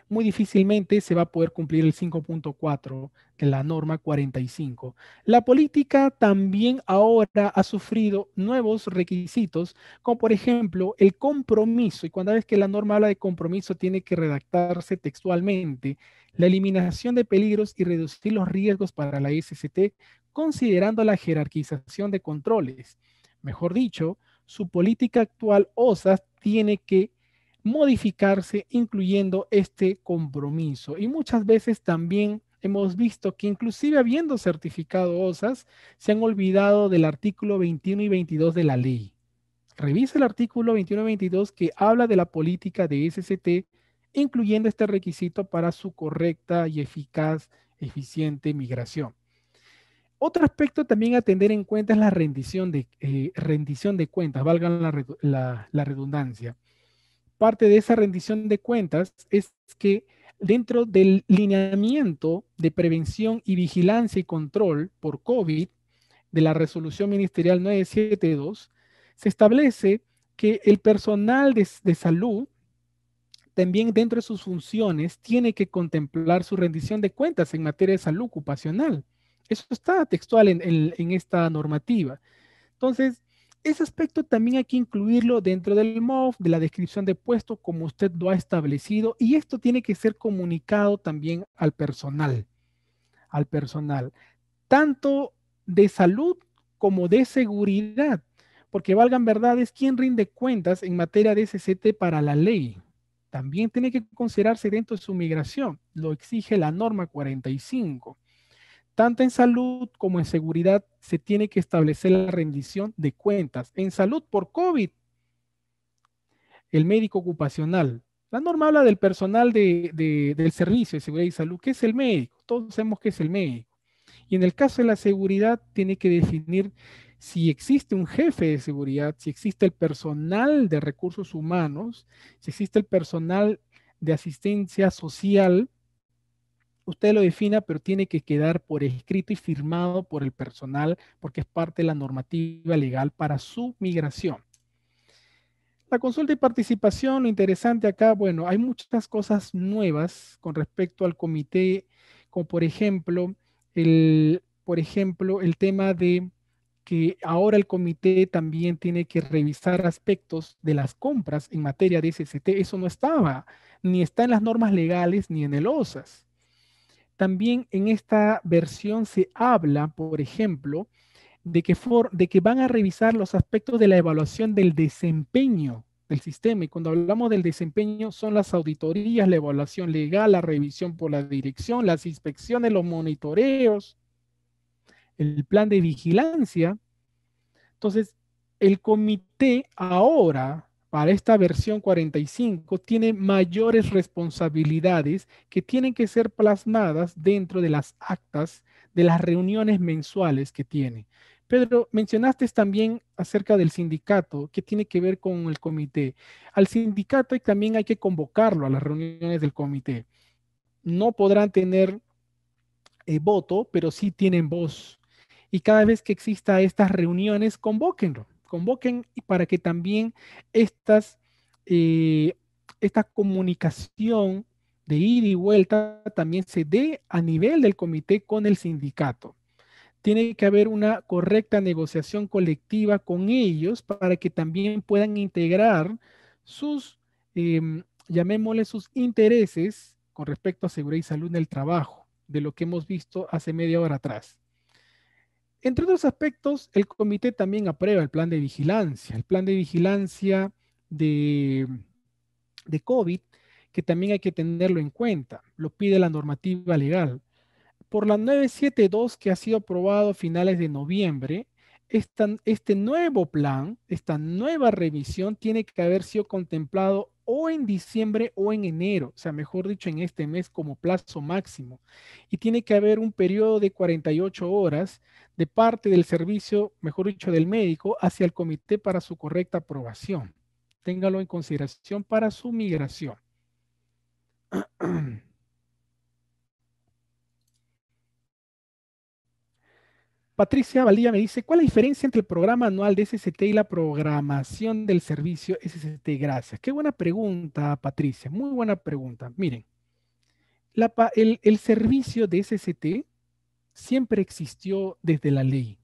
Speaker 1: muy difícilmente se va a poder cumplir el 5.4 de la norma 45. La política también ahora ha sufrido nuevos requisitos, como por ejemplo el compromiso, y cuando ves que la norma habla de compromiso tiene que redactarse textualmente, la eliminación de peligros y reducir los riesgos para la SCT, considerando la jerarquización de controles. Mejor dicho, su política actual OSAS tiene que modificarse incluyendo este compromiso. Y muchas veces también hemos visto que inclusive habiendo certificado OSAS, se han olvidado del artículo 21 y 22 de la ley. Revisa el artículo 21 y 22 que habla de la política de SCT, incluyendo este requisito para su correcta y eficaz, eficiente migración. Otro aspecto también a tener en cuenta es la rendición de cuentas, valga la redundancia. Parte de esa rendición de cuentas es que dentro del lineamiento de prevención y vigilancia y control por COVID de la resolución ministerial 972, se establece que el personal de salud también dentro de sus funciones tiene que contemplar su rendición de cuentas en materia de salud ocupacional. Eso está textual en esta normativa. Entonces, ese aspecto también hay que incluirlo dentro del MOF, de la descripción de puesto, como usted lo ha establecido, y esto tiene que ser comunicado también al personal, tanto de salud como de seguridad, porque valgan verdades, ¿quién rinde cuentas en materia de SCT para la ley? También tiene que considerarse dentro de su migración, lo exige la norma 45. Tanto en salud como en seguridad se tiene que establecer la rendición de cuentas. En salud por COVID, el médico ocupacional. La norma habla del personal del servicio de seguridad y salud. ¿Qué es el médico? Todos sabemos qué es el médico. Y en el caso de la seguridad, tiene que definir si existe un jefe de seguridad, si existe el personal de recursos humanos, si existe el personal de asistencia social. Usted lo defina, pero tiene que quedar por escrito y firmado por el personal porque es parte de la normativa legal para su migración. La consulta y participación, lo interesante acá, bueno, hay muchas cosas nuevas con respecto al comité, como por ejemplo, el tema de que ahora el comité también tiene que revisar aspectos de las compras en materia de SST. Eso no estaba, ni está en las normas legales ni en el OSAS. También en esta versión se habla, por ejemplo, de que van a revisar los aspectos de la evaluación del desempeño del sistema. Y cuando hablamos del desempeño son las auditorías, la evaluación legal, la revisión por la dirección, las inspecciones, los monitoreos, el plan de vigilancia. Entonces, el comité ahora, para esta versión 45, tiene mayores responsabilidades que tienen que ser plasmadas dentro de las actas de las reuniones mensuales que tiene. Pedro, mencionaste también acerca del sindicato, que tiene que ver con el comité. Al sindicato también hay que convocarlo a las reuniones del comité. No podrán tener voto, pero sí tienen voz. Y cada vez que exista estas reuniones, convóquenlo, convoquen para que también estas, esta comunicación de ida y vuelta también se dé a nivel del comité con el sindicato. Tiene que haber una correcta negociación colectiva con ellos para que también puedan integrar sus, llamémosle sus intereses con respecto a seguridad y salud en el trabajo. de lo que hemos visto hace media hora atrás. Entre otros aspectos, el comité también aprueba el plan de vigilancia, de, de COVID, que también hay que tenerlo en cuenta, lo pide la normativa legal. Por la 972 que ha sido aprobado a finales de noviembre, este nuevo plan, esta nueva revisión tiene que haber sido contemplado o en diciembre o en enero, o sea, mejor dicho, en este mes como plazo máximo. Y tiene que haber un periodo de 48 horas de parte del servicio, mejor dicho, del médico, hacia el comité para su correcta aprobación. Téngalo en consideración para su migración. Patricia Valdía me dice, ¿cuál es la diferencia entre el programa anual de SST y la programación del servicio SST? Gracias. Qué buena pregunta, Patricia. Muy buena pregunta. Miren, el servicio de SST siempre existió desde la ley.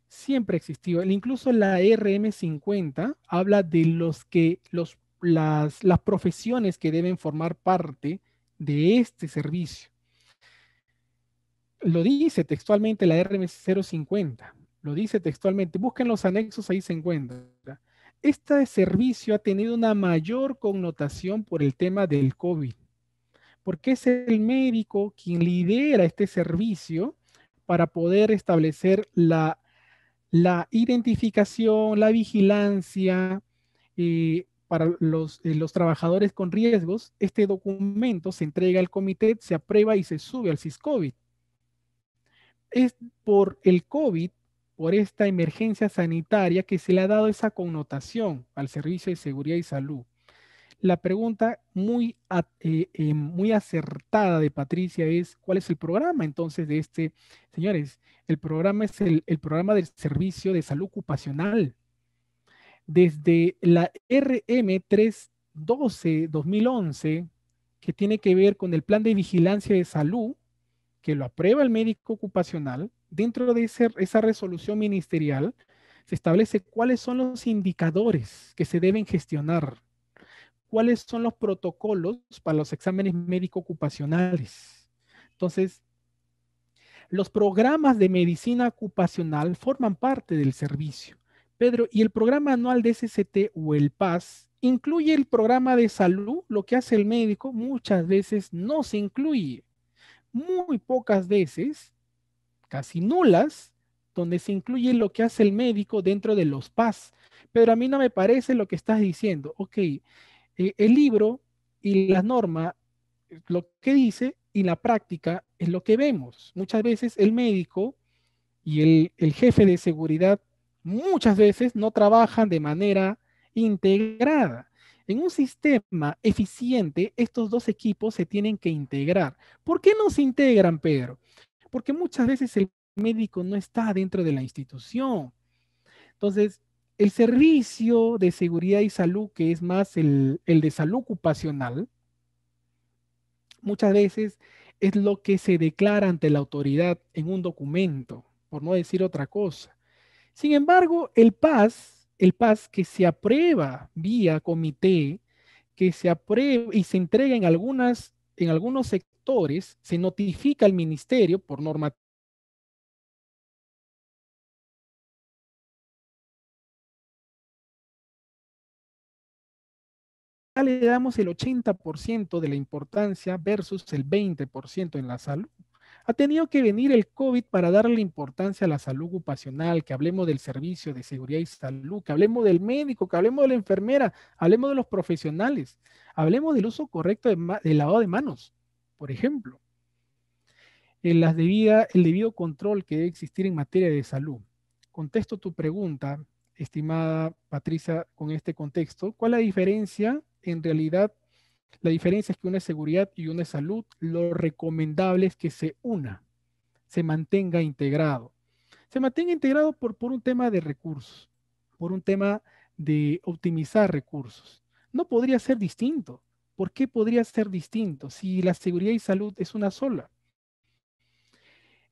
Speaker 1: Siempre existió. Incluso la RM50 habla de las profesiones que deben formar parte de este servicio. Lo dice textualmente la RM050, lo dice textualmente, busquen los anexos, ahí se encuentra. Este servicio ha tenido una mayor connotación por el tema del COVID, porque es el médico quien lidera este servicio para poder establecer la identificación, la vigilancia para los trabajadores con riesgos. Este documento se entrega al comité, se aprueba y se sube al SISCOVID. Es por el COVID, por esta emergencia sanitaria, que se le ha dado esa connotación al Servicio de Seguridad y Salud. La pregunta muy acertada de Patricia es, ¿cuál es el programa entonces de este? Señores, el programa es el programa del Servicio de Salud Ocupacional. Desde la RM 312-2011, que tiene que ver con el Plan de Vigilancia de Salud, que lo aprueba el médico ocupacional, dentro de esa resolución ministerial se establece cuáles son los indicadores que se deben gestionar, cuáles son los protocolos para los exámenes médico ocupacionales. Entonces, los programas de medicina ocupacional forman parte del servicio. Pedro, ¿y el programa anual de SST o el PAS incluye el programa de salud? Lo que hace el médico muchas veces no se incluye. Muy pocas veces, casi nulas, donde se incluye lo que hace el médico dentro de los PAS. Pero a mí no me parece lo que estás diciendo. Ok, el libro y la norma, lo que dice, y la práctica es lo que vemos. Muchas veces el médico y el jefe de seguridad muchas veces no trabajan de manera integrada. En un sistema eficiente, estos dos equipos se tienen que integrar. ¿Por qué no se integran, Pedro? Porque muchas veces el médico no está dentro de la institución. Entonces, el servicio de seguridad y salud, que es más el de salud ocupacional, muchas veces es lo que se declara ante la autoridad en un documento, por no decir otra cosa. Sin embargo, el PAS que se aprueba vía comité, que se aprueba y se entrega en algunos sectores, se notifica al ministerio por normativa, le damos el 80% de la importancia versus el 20% en la salud. Ha tenido que venir el COVID para darle importancia a la salud ocupacional, que hablemos del servicio de seguridad y salud, que hablemos del médico, que hablemos de la enfermera, hablemos de los profesionales, hablemos del uso correcto del lavado de manos, por ejemplo, el debido control que debe existir en materia de salud. Contesto tu pregunta, estimada Patricia, con este contexto. ¿Cuál es la diferencia? En realidad, la diferencia es que una es seguridad y una es salud. Lo recomendable es que se mantenga integrado. Se mantenga integrado por un tema de recursos, por un tema de optimizar recursos. No podría ser distinto. ¿Por qué podría ser distinto si la seguridad y salud es una sola?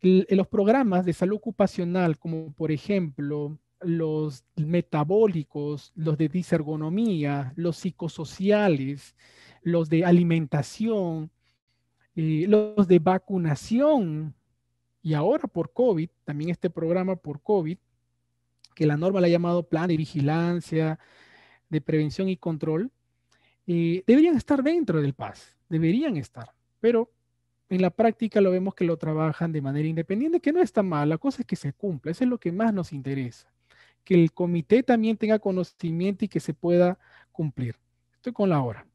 Speaker 1: Los programas de salud ocupacional, como por ejemplo los metabólicos, los de disergonomía, los psicosociales, los de alimentación, los de vacunación y ahora por COVID, también este programa por COVID, que la norma le ha llamado Plan de Vigilancia, de Prevención y Control, deberían estar dentro del PAS, deberían estar, pero en la práctica lo vemos que lo trabajan de manera independiente, que no está mal, la cosa es que se cumpla, eso es lo que más nos interesa, que el comité también tenga conocimiento y que se pueda cumplir. Estoy con la hora.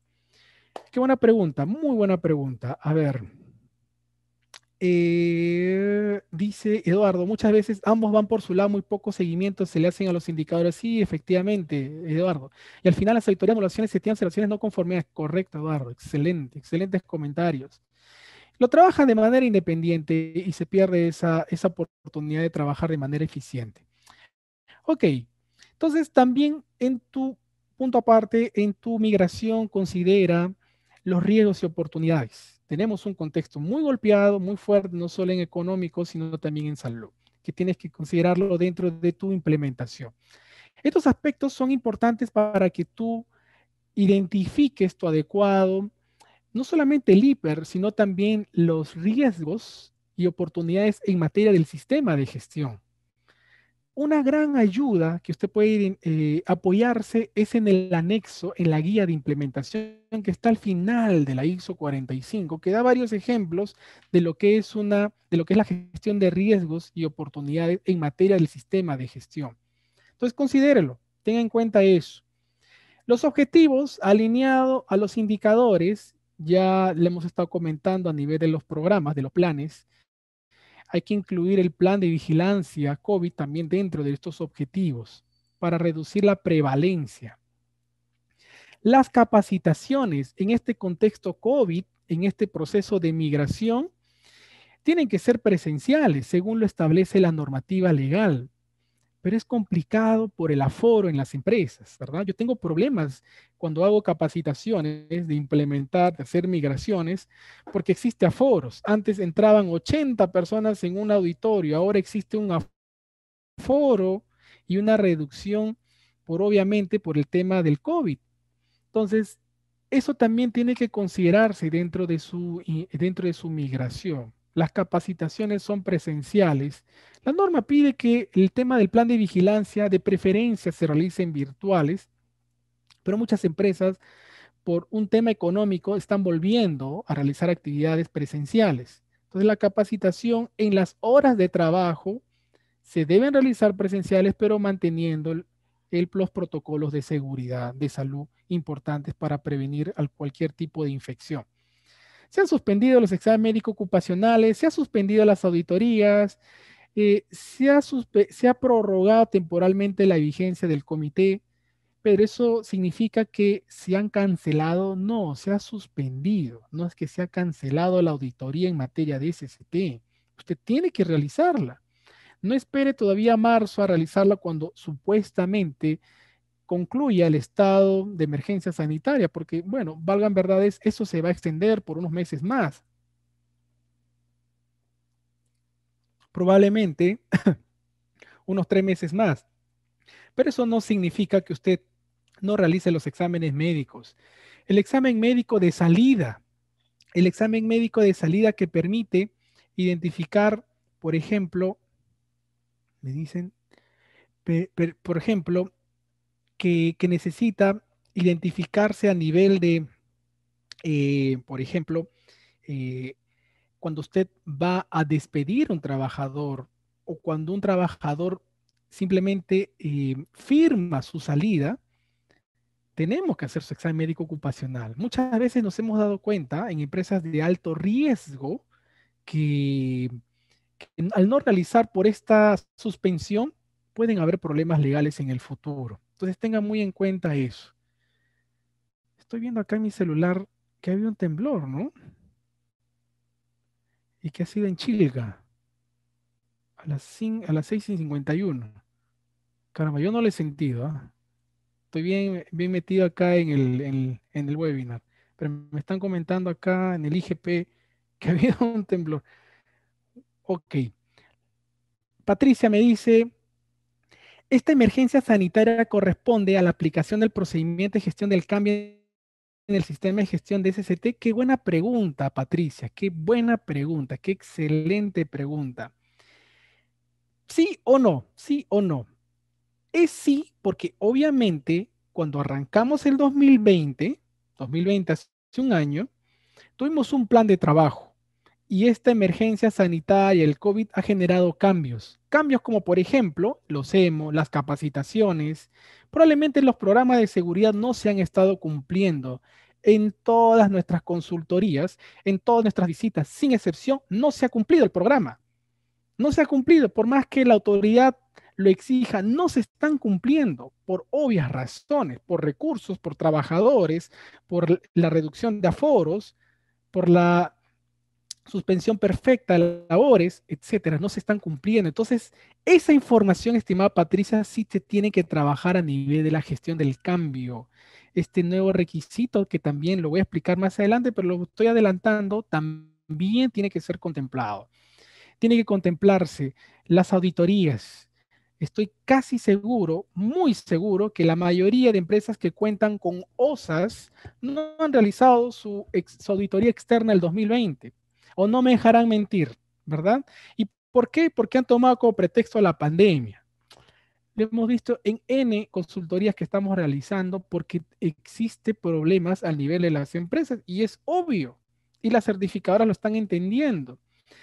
Speaker 1: Qué buena pregunta, muy buena pregunta. A ver, dice Eduardo, muchas veces ambos van por su lado, muy poco seguimiento se le hacen a los indicadores. Sí, efectivamente, Eduardo. Y al final las auditorías de evaluaciones se tienen relaciones no conformidades. Correcto, Eduardo. Excelente, excelentes comentarios. Lo trabajan de manera independiente y se pierde esa oportunidad de trabajar de manera eficiente. Ok, entonces también en tu punto aparte, en tu migración considera los riesgos y oportunidades. Tenemos un contexto muy golpeado, muy fuerte, no solo en económico, sino también en salud, que tienes que considerarlo dentro de tu implementación. Estos aspectos son importantes para que tú identifiques tu adecuado, no solamente el hiper, sino también los riesgos y oportunidades en materia del sistema de gestión. Una gran ayuda que usted puede apoyarse es en el anexo, en la guía de implementación que está al final de la ISO 45, que da varios ejemplos de lo que es la gestión de riesgos y oportunidades en materia del sistema de gestión. Entonces, considérelo, tenga en cuenta eso. Los objetivos alineados a los indicadores, ya le hemos estado comentando a nivel de los programas, de los planes, hay que incluir el plan de vigilancia COVID también dentro de estos objetivos para reducir la prevalencia. Las capacitaciones en este contexto COVID, en este proceso de migración, tienen que ser presenciales según lo establece la normativa legal, pero es complicado por el aforo en las empresas, ¿verdad? Yo tengo problemas cuando hago capacitaciones de implementar, de hacer migraciones, porque existe aforos. Antes entraban 80 personas en un auditorio, ahora existe un aforo y una reducción por obviamente por el tema del COVID. Entonces, eso también tiene que considerarse dentro de su migración. Las capacitaciones son presenciales. La norma pide que el tema del plan de vigilancia de preferencia se realice en virtuales, pero muchas empresas, por un tema económico, están volviendo a realizar actividades presenciales. Entonces, la capacitación en las horas de trabajo se deben realizar presenciales, pero manteniendo los protocolos de seguridad, de salud importantes para prevenir cualquier tipo de infección. Se han suspendido los exámenes médicos ocupacionales, se han suspendido las auditorías, se ha prorrogado temporalmente la vigencia del comité, pero eso significa que se han cancelado, no, se ha suspendido, no es que se ha cancelado la auditoría en materia de SCP. Usted tiene que realizarla. No espere todavía a marzo a realizarla cuando supuestamente concluya el estado de emergencia sanitaria, porque, bueno, valgan verdades, eso se va a extender por unos meses más. Probablemente unos 3 meses más. Pero eso no significa que usted no realice los exámenes médicos. El examen médico de salida, el examen médico de salida que permite identificar, por ejemplo, me dicen, por ejemplo, que necesita identificarse a nivel de, por ejemplo, eh, cuando usted va a despedir a un trabajador o cuando un trabajador simplemente firma su salida, tenemos que hacer su examen médico ocupacional. Muchas veces nos hemos dado cuenta en empresas de alto riesgo que, que al no realizar por esta suspensión pueden haber problemas legales en el futuro. Entonces tengan muy en cuenta eso. Estoy viendo acá en mi celular que había un temblor, ¿no? Y que ha sido en Chilca a las 6:51. Caramba, yo no lo he sentido, ¿ah? Estoy bien, bien metido acá en el webinar. Pero me están comentando acá en el IGP que ha habido un temblor. Ok. Patricia me dice, esta emergencia sanitaria corresponde a la aplicación del procedimiento de gestión del cambio el sistema de gestión de SST? Qué buena pregunta, Patricia, qué buena pregunta, qué excelente pregunta. ¿Sí o no? ¿Sí o no? Es sí, porque obviamente cuando arrancamos el 2020 hace un año, tuvimos un plan de trabajo y esta emergencia sanitaria, el COVID, ha generado cambios. Cambios como, por ejemplo, los EMO, las capacitaciones. Probablemente los programas de seguridad no se han estado cumpliendo. En todas nuestras consultorías, en todas nuestras visitas, sin excepción, no se ha cumplido el programa. No se ha cumplido, por más que la autoridad lo exija, no se están cumpliendo por obvias razones, por recursos, por trabajadores, por la reducción de aforos, por la suspensión perfecta de labores, etcétera, no se están cumpliendo. Entonces, esa información, estimada Patricia, sí se tiene que trabajar a nivel de la gestión del cambio. Este nuevo requisito, que también lo voy a explicar más adelante, pero lo estoy adelantando, también tiene que ser contemplado. Tiene que contemplarse las auditorías. Estoy casi seguro, muy seguro, que la mayoría de empresas que cuentan con OSAS no han realizado su auditoría externa el 2020 o no me dejarán mentir, ¿verdad? ¿Y por qué? Porque han tomado como pretexto la pandemia. Lo hemos visto en N consultorías que estamos realizando porque existe problemas al nivel de las empresas y es obvio. Y las certificadoras lo están entendiendo.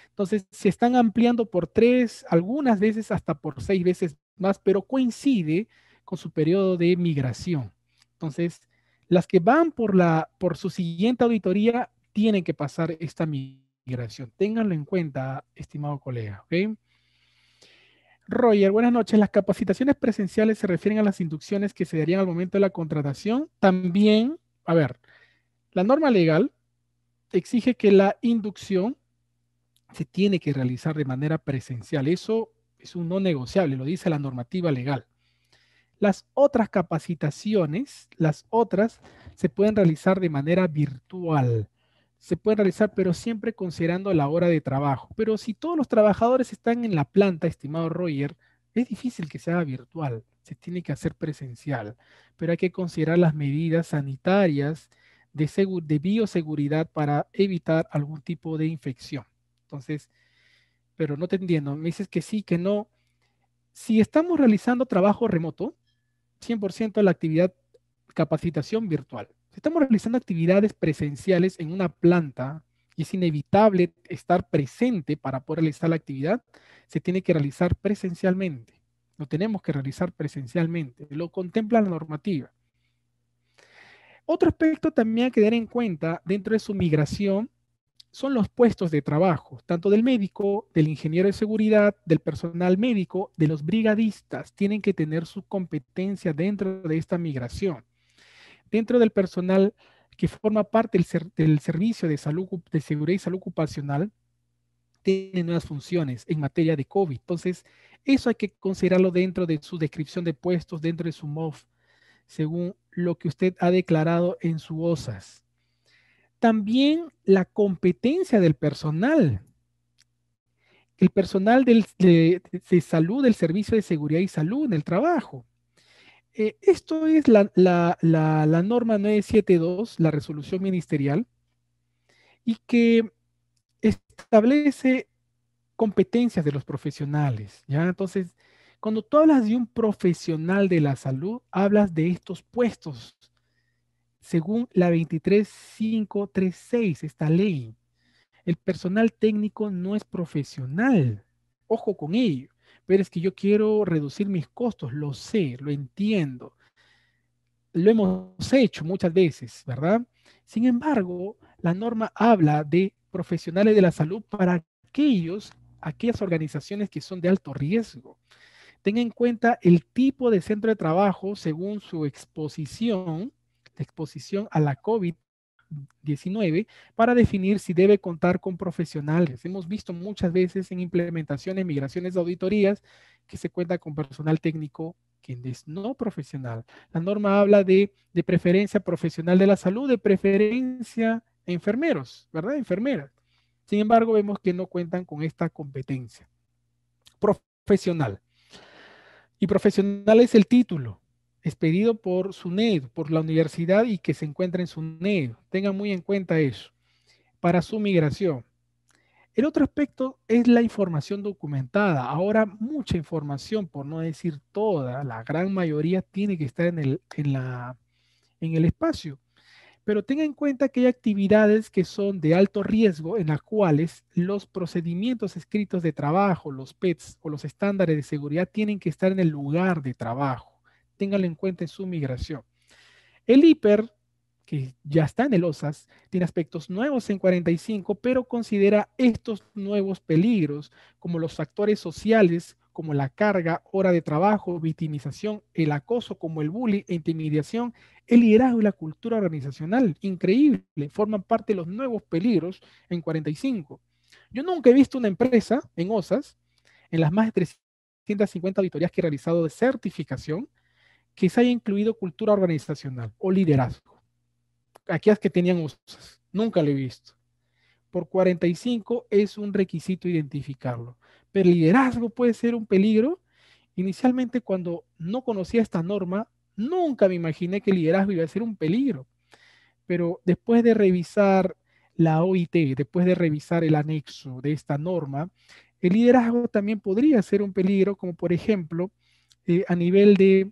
Speaker 1: Entonces, se están ampliando por 3, algunas veces hasta por 6 veces más, pero coincide con su periodo de migración. Entonces, las que van por su siguiente auditoría tienen que pasar esta migración. Ténganlo en cuenta, estimado colega. ¿Ok? Roger, buenas noches. Las capacitaciones presenciales se refieren a las inducciones que se darían al momento de la contratación. También, a ver, la norma legal exige que la inducción se tiene que realizar de manera presencial. Eso es un no negociable, lo dice la normativa legal. Las otras capacitaciones, las otras, se pueden realizar de manera virtual. Se pueden realizar, pero siempre considerando la hora de trabajo. Pero si todos los trabajadores están en la planta, estimado Roger, es difícil que sea virtual. Se tiene que hacer presencial. Pero hay que considerar las medidas sanitarias de bioseguridad para evitar algún tipo de infección. Entonces, pero no te entiendo. Me dices que sí, que no. Si estamos realizando trabajo remoto, 100% la actividad capacitación virtual. Si estamos realizando actividades presenciales en una planta y es inevitable estar presente para poder realizar la actividad, se tiene que realizar presencialmente. Lo tenemos que realizar presencialmente. Lo contempla la normativa. Otro aspecto también a tener en cuenta dentro de su migración son los puestos de trabajo, tanto del médico, del ingeniero de seguridad, del personal médico, de los brigadistas. Tienen que tener su competencia dentro de esta migración. Dentro del personal que forma parte del servicio de salud, de seguridad y salud ocupacional, tiene nuevas funciones en materia de COVID. Entonces, eso hay que considerarlo dentro de su descripción de puestos, dentro de su MOF, según lo que usted ha declarado en su OSAS. También la competencia del personal. El personal de salud, del Servicio de Seguridad y Salud en el trabajo. Esto es la norma 972, la resolución ministerial, y que establece competencias de los profesionales, ¿ya? Entonces, cuando tú hablas de un profesional de la salud, hablas de estos puestos, según la 23536, esta ley. El personal técnico no es profesional. Ojo con ello. Pero es que yo quiero reducir mis costos, lo sé, lo entiendo. Lo hemos hecho muchas veces, ¿verdad? Sin embargo, la norma habla de profesionales de la salud para aquellas organizaciones que son de alto riesgo. Tenga en cuenta el tipo de centro de trabajo según su exposición, la exposición a la COVID-19 para definir si debe contar con profesionales. Hemos visto muchas veces en implementaciones, migraciones de auditorías que se cuenta con personal técnico que es no profesional. La norma habla de preferencia profesional de la salud, de preferencia enfermeros, ¿verdad? Enfermeras. Sin embargo, vemos que no cuentan con esta competencia profesional. Y profesional es el título. expedido por SUNED, por la universidad y que se encuentra en SUNED. Tengan muy en cuenta eso para su migración. El otro aspecto es la información documentada. Ahora mucha información, por no decir toda, la gran mayoría tiene que estar en el espacio. Pero tenga en cuenta que hay actividades que son de alto riesgo en las cuales los procedimientos escritos de trabajo, los PETs o los estándares de seguridad tienen que estar en el lugar de trabajo. Ténganlo en cuenta en su migración. El hiper, que ya está en el OSAS, tiene aspectos nuevos en 45, pero considera estos nuevos peligros como los factores sociales, como la carga, hora de trabajo, victimización, el acoso como el bullying e intimidación, el liderazgo y la cultura organizacional. Increíble, forman parte de los nuevos peligros en 45. Yo nunca he visto una empresa en OSAS, en las más de 350 auditorías que he realizado de certificación, que se haya incluido cultura organizacional o liderazgo. Aquellas que tenían USAS, nunca lo he visto. Por 45 es un requisito identificarlo. Pero liderazgo puede ser un peligro. Inicialmente, cuando no conocía esta norma, nunca me imaginé que el liderazgo iba a ser un peligro. Pero después de revisar la OIT, después de revisar el anexo de esta norma, el liderazgo también podría ser un peligro, como por ejemplo, a nivel de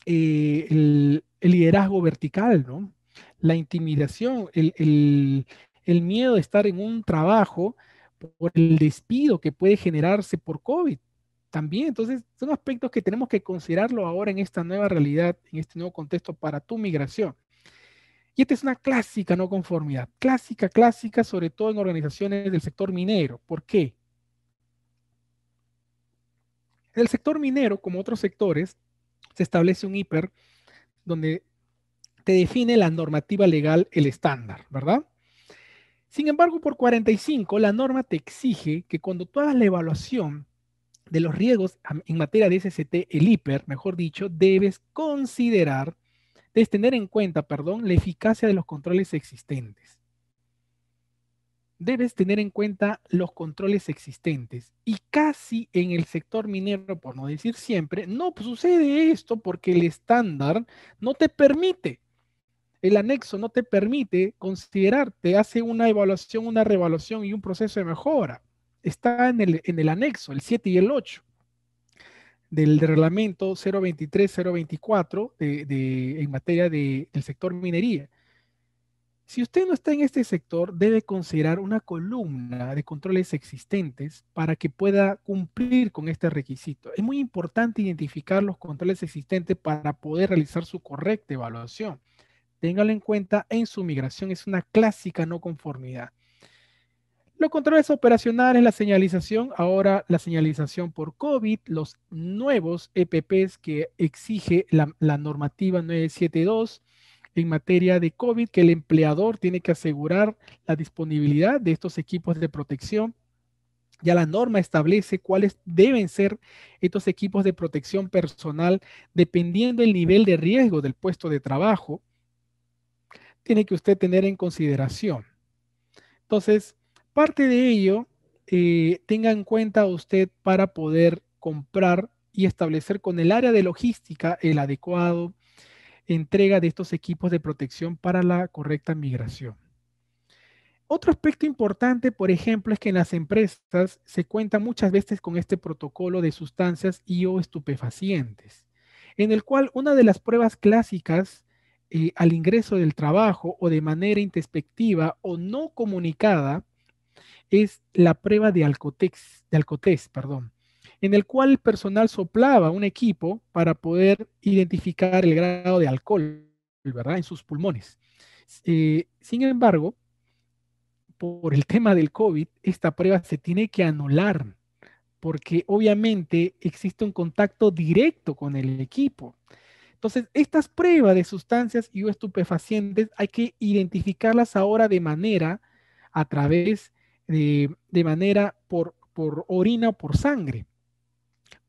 Speaker 1: el liderazgo vertical, ¿no? La intimidación, el miedo de estar en un trabajo por el despido que puede generarse por COVID también. Entonces, son aspectos que tenemos que considerarlo ahora en esta nueva realidad, en este nuevo contexto para tu migración. Y esta es una clásica no conformidad, clásica, clásica, sobre todo en organizaciones del sector minero. ¿Por qué? En el sector minero, como otros sectores, se establece un hiper donde te define la normativa legal, el estándar, ¿verdad? Sin embargo, por 45, la norma te exige que cuando tú hagas la evaluación de los riesgos en materia de SST, el hiper, mejor dicho, debes tener en cuenta, perdón, la eficacia de los controles existentes. Debes tener en cuenta los controles existentes. Y casi en el sector minero, por no decir siempre, no sucede esto porque el estándar no te permite. El anexo no te permite considerar, te hace una evaluación, una reevaluación y un proceso de mejora. Está en el anexo, el 7 y el 8 del reglamento 023-024 en materia del sector minería. Si usted no está en este sector, debe considerar una columna de controles existentes para que pueda cumplir con este requisito. Es muy importante identificar los controles existentes para poder realizar su correcta evaluación. Téngalo en cuenta en su migración, es una clásica no conformidad. Los controles operacionales, la señalización, ahora la señalización por COVID, los nuevos EPPs que exige la normativa 972 en materia de COVID, que el empleador tiene que asegurar la disponibilidad de estos equipos de protección. Ya la norma establece cuáles deben ser estos equipos de protección personal dependiendo del nivel de riesgo del puesto de trabajo. Tiene que usted tener en consideración. Entonces, parte de ello, tenga en cuenta usted para poder comprar y establecer con el área de logística el adecuado entrega de estos equipos de protección para la correcta migración. Otro aspecto importante, por ejemplo, es que en las empresas se cuenta muchas veces con este protocolo de sustancias y o estupefacientes, en el cual una de las pruebas clásicas al ingreso del trabajo o de manera introspectiva o no comunicada es la prueba de Alcotex, perdón, en el cual el personal soplaba un equipo para poder identificar el grado de alcohol, ¿verdad?, en sus pulmones. Sin embargo, por el tema del COVID, esta prueba se tiene que anular porque obviamente existe un contacto directo con el equipo. Entonces, estas pruebas de sustancias y o estupefacientes hay que identificarlas ahora de manera a través de manera por orina o por sangre.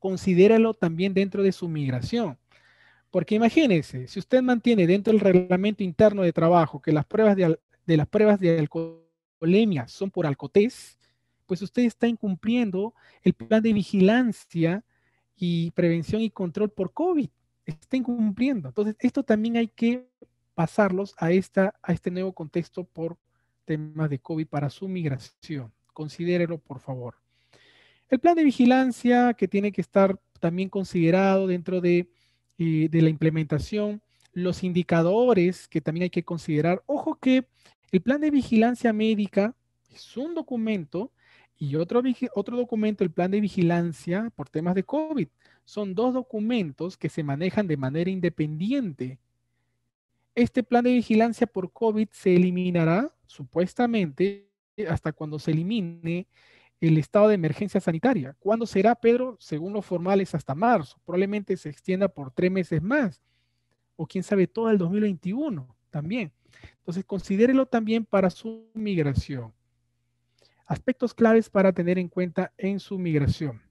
Speaker 1: Considéralo también dentro de su migración. Porque imagínense, si usted mantiene dentro del reglamento interno de trabajo que las pruebas de las pruebas de alcoholemia son por alcotés, pues usted está incumpliendo el plan de vigilancia y prevención y control por COVID. estén cumpliendo. Entonces, esto también hay que pasarlos a este nuevo contexto por temas de COVID para su migración. Considérelo, por favor. El plan de vigilancia que tiene que estar también considerado dentro de la implementación, los indicadores que también hay que considerar. Ojo que el plan de vigilancia médica es un documento y otro documento, el plan de vigilancia por temas de COVID. Son dos documentos que se manejan de manera independiente. Este plan de vigilancia por COVID se eliminará supuestamente hasta cuando se elimine el estado de emergencia sanitaria. ¿Cuándo será, Pedro? Según los formales, hasta marzo. Probablemente se extienda por 3 meses más, o quién sabe, todo el 2021 también. Entonces, considérelo también para su migración. Aspectos claves para tener en cuenta en su migración.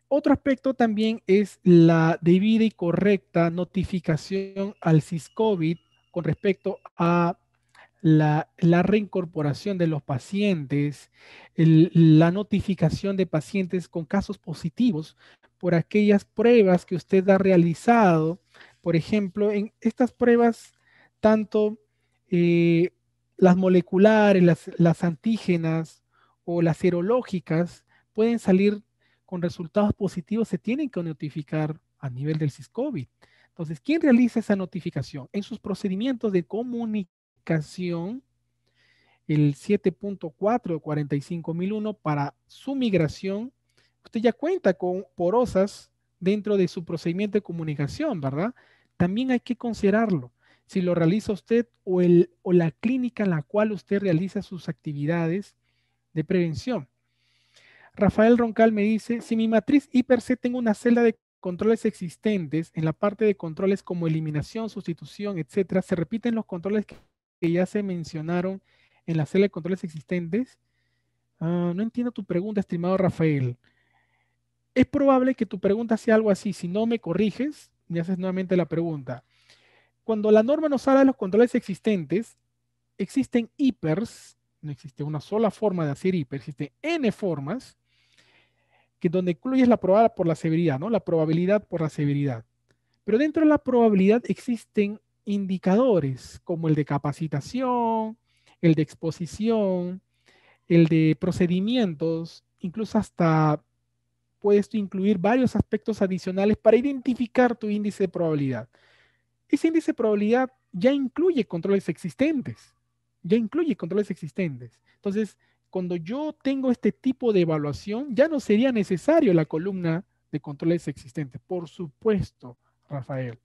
Speaker 1: Otro aspecto también es la debida y correcta notificación al SISCOVID con respecto a la reincorporación de los pacientes, la notificación de pacientes con casos positivos por aquellas pruebas que usted ha realizado. Por ejemplo, en estas pruebas, tanto eh, las moleculares, las antígenas o las serológicas pueden salir con resultados positivos, se tienen que notificar a nivel del SISCOVID. Entonces, ¿quién realiza esa notificación? En sus procedimientos de comunicación, el 7.4 de 45001 para su migración, usted ya cuenta con porosas dentro de su procedimiento de comunicación, ¿verdad? También hay que considerarlo. Si lo realiza usted o la clínica en la cual usted realiza sus actividades de prevención. Rafael Roncal me dice, si mi matriz hiper-C tengo una celda de controles existentes, en la parte de controles como eliminación, sustitución, etcétera, se repiten los controles que ya se mencionaron en la celda de controles existentes. No entiendo tu pregunta, estimado Rafael. Es probable que tu pregunta sea algo así. Si no me corriges, me haces nuevamente la pregunta. Cuando la norma nos habla de los controles existentes, existen hipers, no existe una sola forma de hacer hiper, existen N formas, que donde incluyes la probabilidad por la severidad, ¿no? La probabilidad por la severidad. Pero dentro de la probabilidad existen indicadores como el de capacitación, el de exposición, el de procedimientos, incluso hasta puedes incluir varios aspectos adicionales para identificar tu índice de probabilidad. Ese índice de probabilidad ya incluye controles existentes, ya incluye controles existentes. Entonces, cuando yo tengo este tipo de evaluación, ya no sería necesario la columna de controles existentes. Por supuesto, Rafael.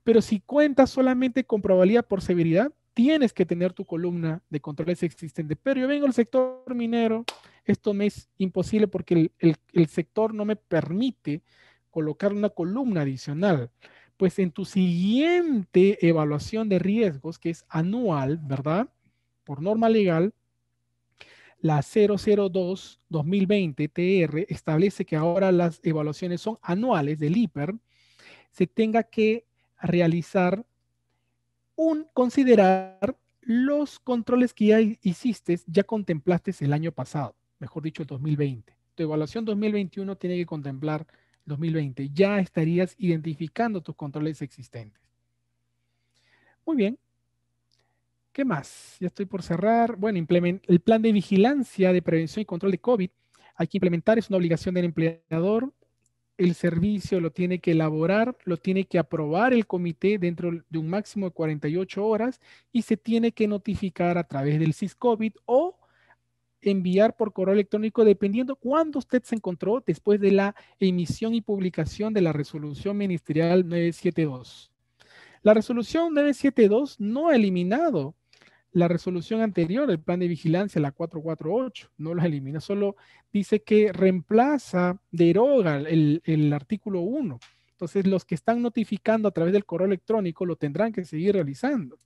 Speaker 1: Pero si cuentas solamente con probabilidad por severidad, tienes que tener tu columna de controles existentes. Pero yo vengo del sector minero, esto me es imposible porque el sector no me permite colocar una columna adicional. Pues en tu siguiente evaluación de riesgos, que es anual, ¿verdad? Por norma legal, la 002-2020 TR establece que ahora las evaluaciones son anuales del IPER, se tenga que realizar considerar los controles que ya hiciste, ya contemplaste el año pasado, mejor dicho, el 2020. Tu evaluación 2021 tiene que contemplar 2020. Ya estarías identificando tus controles existentes. Muy bien. ¿Qué más? Ya estoy por cerrar. Bueno, el plan de vigilancia de prevención y control de COVID hay que implementar, es una obligación del empleador. El servicio lo tiene que elaborar, lo tiene que aprobar el comité dentro de un máximo de 48 horas y se tiene que notificar a través del SISCOVID o enviar por correo electrónico dependiendo cuándo usted se encontró después de la emisión y publicación de la resolución ministerial 972. La resolución 972 no ha eliminado la resolución anterior, el plan de vigilancia, la 448, no los elimina, solo dice que reemplaza, deroga el artículo 1. Entonces, los que están notificando a través del correo electrónico lo tendrán que seguir realizando.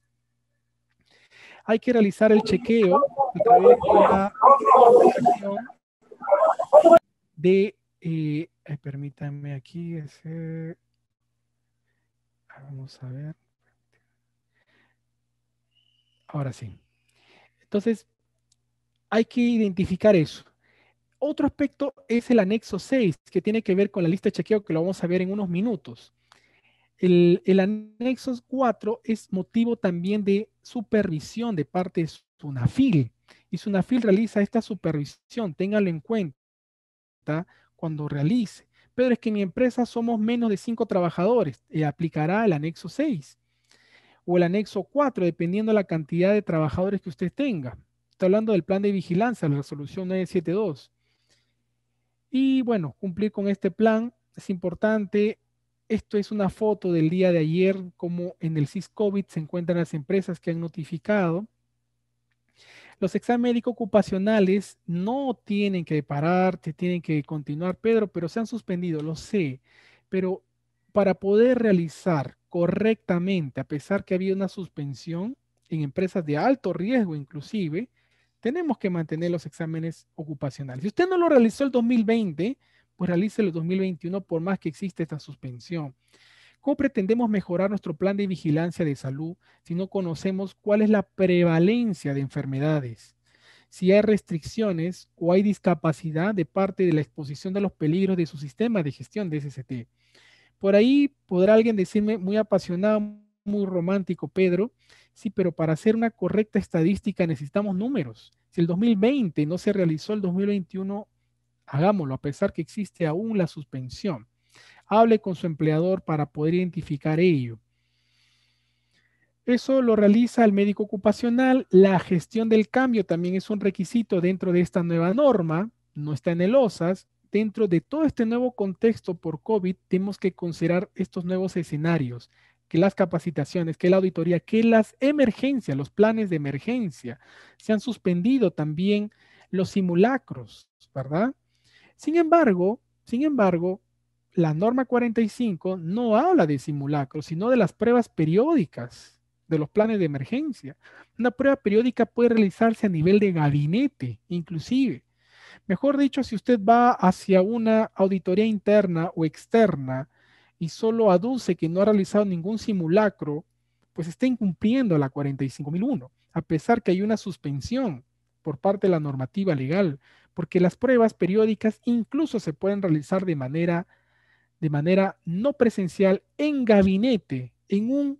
Speaker 1: Hay que realizar el chequeo a través de la aplicación de, permítanme aquí, vamos a ver, ahora sí. Entonces, hay que identificar eso. Otro aspecto es el anexo 6, que tiene que ver con la lista de chequeo, que lo vamos a ver en unos minutos. El anexo 4 es motivo también de supervisión de parte de SUNAFIL. Y SUNAFIL realiza esta supervisión, ténganlo en cuenta cuando realice. Pero es que en mi empresa somos menos de 5 trabajadores, aplicará el anexo 6 o el anexo 4, dependiendo de la cantidad de trabajadores que usted tenga. Está hablando del plan de vigilancia, la resolución 972. Y bueno, cumplir con este plan es importante. Esto es una foto del día de ayer, como en el SIS-COVID se encuentran las empresas que han notificado. Los exámenes médicos ocupacionales no tienen que parar, te tienen que continuar, Pedro, pero se han suspendido, lo sé. Pero para poder realizar correctamente, a pesar que había una suspensión en empresas de alto riesgo inclusive, tenemos que mantener los exámenes ocupacionales. Si usted no lo realizó el 2020, pues realícelo el 2021 por más que exista esta suspensión. ¿Cómo pretendemos mejorar nuestro plan de vigilancia de salud si no conocemos cuál es la prevalencia de enfermedades? Si hay restricciones o hay discapacidad de parte de la exposición de los peligros de su sistema de gestión de SST. Por ahí podrá alguien decirme, muy apasionado, muy romántico, Pedro, sí, pero para hacer una correcta estadística necesitamos números. Si el 2020 no se realizó, el 2021 hagámoslo, a pesar que existe aún la suspensión. Hable con su empleador para poder identificar ello. Eso lo realiza el médico ocupacional. La gestión del cambio también es un requisito dentro de esta nueva norma, no está en el OSAS. Dentro de todo este nuevo contexto por COVID, tenemos que considerar estos nuevos escenarios, que las capacitaciones, que la auditoría, que las emergencias, los planes de emergencia. Se han suspendido también los simulacros, ¿verdad? Sin embargo, la norma 45 no habla de simulacros, sino de las pruebas periódicas de los planes de emergencia. Una prueba periódica puede realizarse a nivel de gabinete, inclusive. Mejor dicho, si usted va hacia una auditoría interna o externa y solo aduce que no ha realizado ningún simulacro, pues está incumpliendo la 45001, a pesar que hay una suspensión por parte de la normativa legal, porque las pruebas periódicas incluso se pueden realizar de manera no presencial en gabinete, en un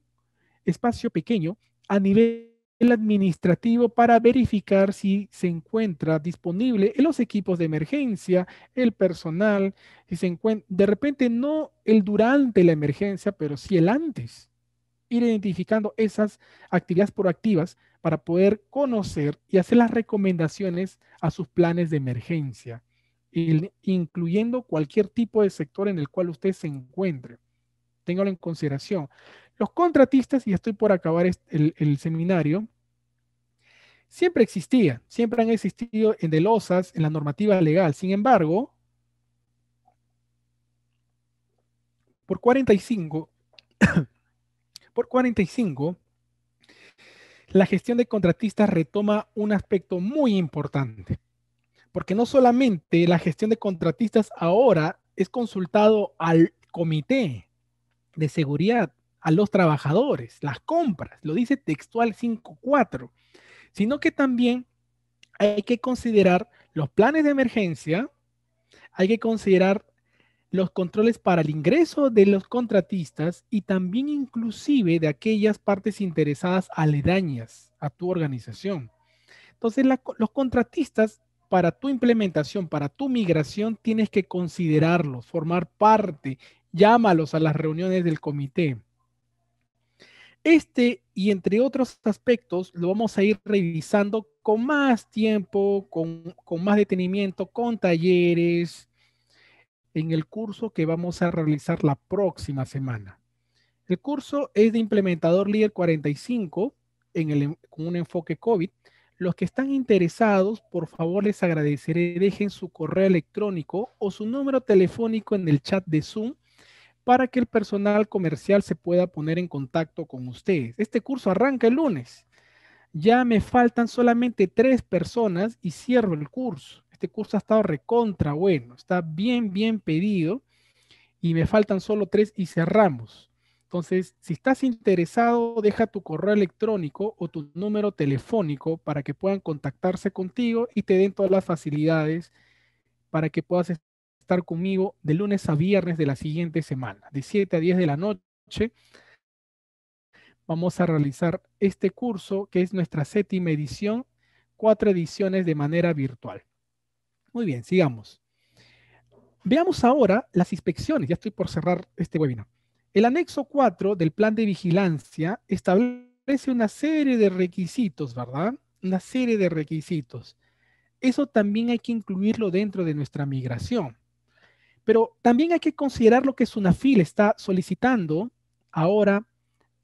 Speaker 1: espacio pequeño a nivel administrativo para verificar si se encuentra disponible en los equipos de emergencia, el personal, si se encuentra, de repente no el durante la emergencia, pero sí el antes. Ir identificando esas actividades proactivas para poder conocer y hacer las recomendaciones a sus planes de emergencia, incluyendo cualquier tipo de sector en el cual usted se encuentre. Téngalo en consideración. Los contratistas, y estoy por acabar el seminario, siempre existían, siempre han existido en el OSAS, en la normativa legal. Sin embargo, por 45, por 45, la gestión de contratistas retoma un aspecto muy importante, porque no solamente la gestión de contratistas ahora es consultado al comité de seguridad, a los trabajadores, las compras, lo dice textual 5.4, sino que también hay que considerar los planes de emergencia, hay que considerar los controles para el ingreso de los contratistas y también inclusive de aquellas partes interesadas aledañas a tu organización. Entonces, los contratistas para tu implementación, para tu migración, tienes que considerarlos, formar parte, llámalos a las reuniones del comité. Este y entre otros aspectos lo vamos a ir revisando con más tiempo, con más detenimiento, con talleres, en el curso que vamos a realizar la próxima semana. El curso es de implementador líder 45 con un enfoque COVID. Los que están interesados, por favor les agradeceré, dejen su correo electrónico o su número telefónico en el chat de Zoom para que el personal comercial se pueda poner en contacto con ustedes. Este curso arranca el lunes. Ya me faltan solamente 3 personas y cierro el curso. Este curso ha estado recontra bueno, está bien, bien pedido y me faltan solo 3 y cerramos. Entonces, si estás interesado, deja tu correo electrónico o tu número telefónico para que puedan contactarse contigo y te den todas las facilidades para que puedas estar conmigo de lunes a viernes de la siguiente semana, de 7 a 10 de la noche. Vamos a realizar este curso, que es nuestra séptima edición, 4 ediciones de manera virtual. Muy bien, sigamos. Veamos ahora las inspecciones. Ya estoy por cerrar este webinar. El anexo 4 del plan de vigilancia establece una serie de requisitos, ¿verdad? Una serie de requisitos. Eso también hay que incluirlo dentro de nuestra migración. Pero también hay que considerar lo que SUNAFIL está solicitando ahora,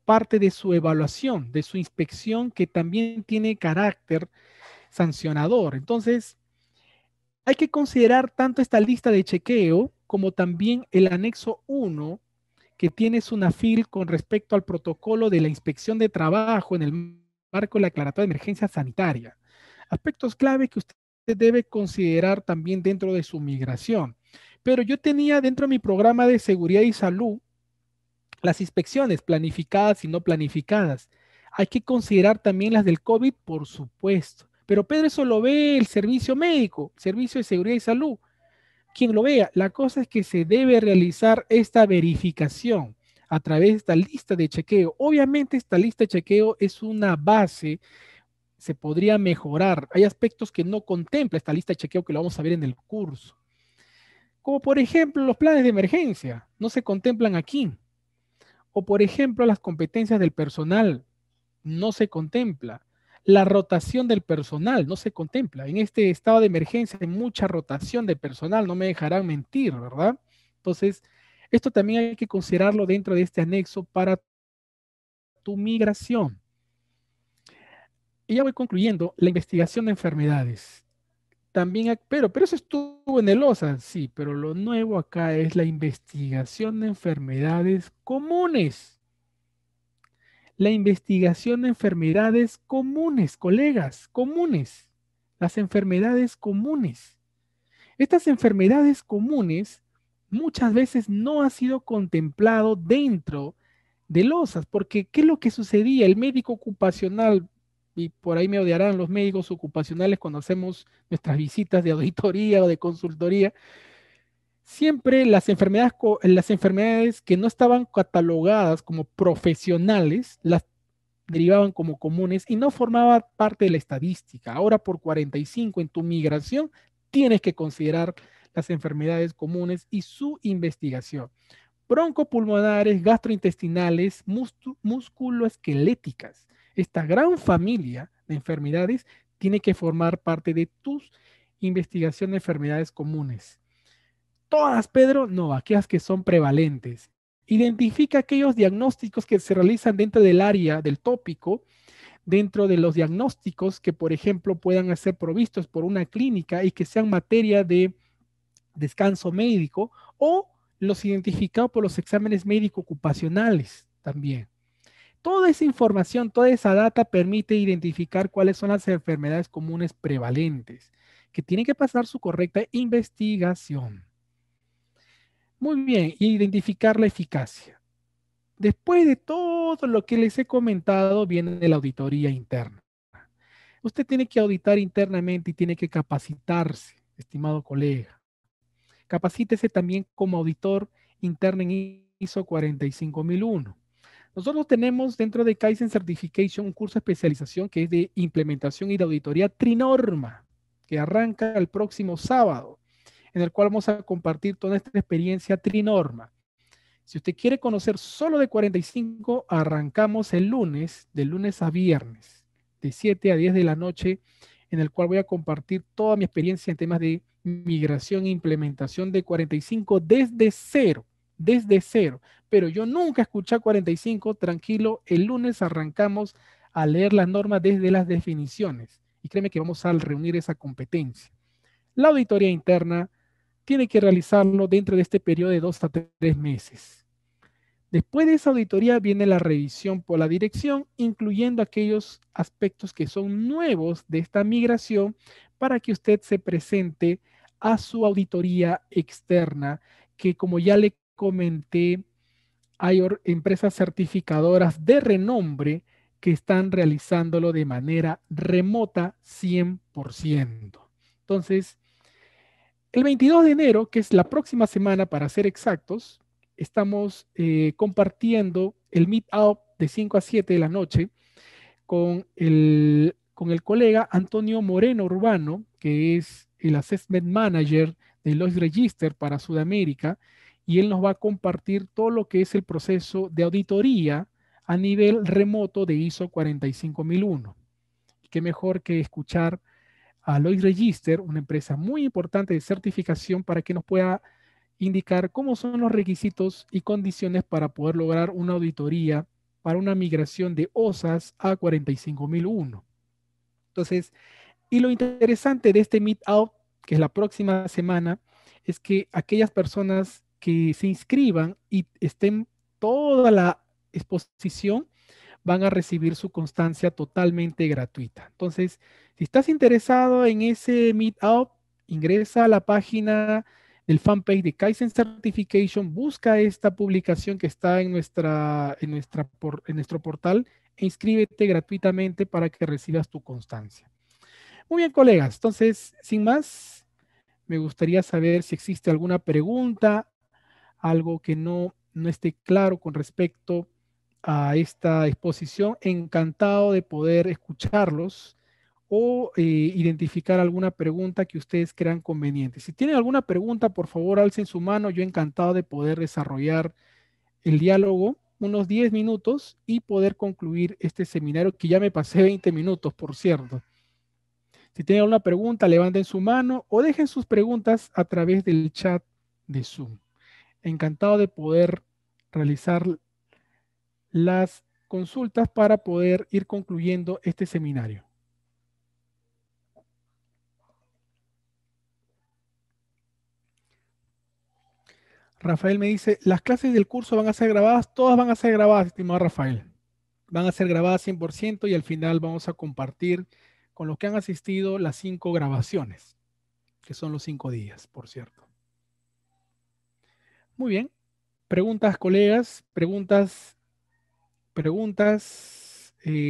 Speaker 1: parte de su evaluación, de su inspección, que también tiene carácter sancionador. Entonces, hay que considerar tanto esta lista de chequeo como también el anexo 1 que tiene SUNAFIL con respecto al protocolo de la inspección de trabajo en el marco de la declaratoria de emergencia sanitaria. Aspectos clave que usted debe considerar también dentro de su migración. Pero yo tenía dentro de mi programa de seguridad y salud las inspecciones planificadas y no planificadas. Hay que considerar también las del COVID, por supuesto. Pero Pedro, eso lo ve el servicio médico, servicio de seguridad y salud. Quien lo vea, la cosa es que se debe realizar esta verificación a través de esta lista de chequeo. Obviamente esta lista de chequeo es una base, se podría mejorar. Hay aspectos que no contempla esta lista de chequeo que lo vamos a ver en el curso. Como por ejemplo los planes de emergencia, no se contemplan aquí. O por ejemplo las competencias del personal, no se contempla. La rotación del personal no se contempla. En este estado de emergencia hay mucha rotación de personal, no me dejarán mentir, ¿verdad? Entonces, esto también hay que considerarlo dentro de este anexo para tu migración. Y ya voy concluyendo, la investigación de enfermedades. También, pero eso estuvo en el OSA, sí, pero lo nuevo acá es la investigación de enfermedades comunes. La investigación de enfermedades comunes, colegas, comunes. Las enfermedades comunes. Estas enfermedades comunes muchas veces no ha sido contemplado dentro de losas, porque ¿qué es lo que sucedía? El médico ocupacional, y por ahí me odiarán los médicos ocupacionales cuando hacemos nuestras visitas de auditoría o de consultoría, siempre las enfermedades que no estaban catalogadas como profesionales, las derivaban como comunes y no formaba parte de la estadística. Ahora por 45 en tu migración tienes que considerar las enfermedades comunes y su investigación. Broncopulmonares, gastrointestinales, musculoesqueléticas. Esta gran familia de enfermedades tiene que formar parte de tus investigación de enfermedades comunes. Todas, Pedro, no, aquellas que son prevalentes. Identifica aquellos diagnósticos que se realizan dentro del área del tópico, dentro de los diagnósticos que, por ejemplo, puedan ser provistos por una clínica y que sean materia de descanso médico, o los identificados por los exámenes médico-ocupacionales también. Toda esa información, toda esa data permite identificar cuáles son las enfermedades comunes prevalentes, que tienen que pasar su correcta investigación. Muy bien, identificar la eficacia. Después de todo lo que les he comentado, viene la auditoría interna. Usted tiene que auditar internamente y tiene que capacitarse, estimado colega. Capacítese también como auditor interno en ISO 45001. Nosotros tenemos dentro de Kaizen Certification un curso de especialización que es de implementación y de auditoría Trinorma, que arranca el próximo sábado, en el cual vamos a compartir toda esta experiencia Trinorma. Si usted quiere conocer solo de 45, arrancamos el lunes, de lunes a viernes, de 7 a 10 de la noche, en el cual voy a compartir toda mi experiencia en temas de migración e implementación de 45 desde cero, desde cero. Pero yo nunca escuché 45, tranquilo, el lunes arrancamos a leer las normas desde las definiciones. Y créeme que vamos a reunir esa competencia. La auditoría interna tiene que realizarlo dentro de este periodo de 2 a 3 meses. Después de esa auditoría viene la revisión por la dirección, incluyendo aquellos aspectos que son nuevos de esta migración para que usted se presente a su auditoría externa, que como ya le comenté, hay empresas certificadoras de renombre que están realizándolo de manera remota 100%. Entonces, El 22 de enero, que es la próxima semana para ser exactos, estamos compartiendo el Meetup de 5 a 7 de la noche con el colega Antonio Moreno Urbano, que es el Assessment Manager de Lloyds Register para Sudamérica, y él nos va a compartir todo lo que es el proceso de auditoría a nivel remoto de ISO 45001. Qué mejor que escuchar a Lloyds Register, una empresa muy importante de certificación, para que nos pueda indicar cómo son los requisitos y condiciones para poder lograr una auditoría para una migración de OSAS a 45001. Entonces, y lo interesante de este Meetup, que es la próxima semana, es que aquellas personas que se inscriban y estén toda la exposición van a recibir su constancia totalmente gratuita. Entonces, si estás interesado en ese Meetup, ingresa a la página del fanpage de Kaizen Certification, busca esta publicación que está en nuestro portal e inscríbete gratuitamente para que recibas tu constancia. Muy bien, colegas. Entonces, sin más, me gustaría saber si existe alguna pregunta, algo que no esté claro con respecto a esta exposición. Encantado de poder escucharlos o identificar alguna pregunta que ustedes crean conveniente. Si tienen alguna pregunta, por favor, alcen su mano. Yo encantado de poder desarrollar el diálogo unos 10 minutos y poder concluir este seminario, que ya me pasé 20 minutos, por cierto. Si tienen alguna pregunta, levanten su mano o dejen sus preguntas a través del chat de Zoom. Encantado de poder realizar las consultas para poder ir concluyendo este seminario. Rafael me dice, las clases del curso van a ser grabadas, todas van a ser grabadas, estimado Rafael. Van a ser grabadas 100% y al final vamos a compartir con los que han asistido las 5 grabaciones, que son los 5 días, por cierto. Muy bien. Preguntas, colegas, preguntas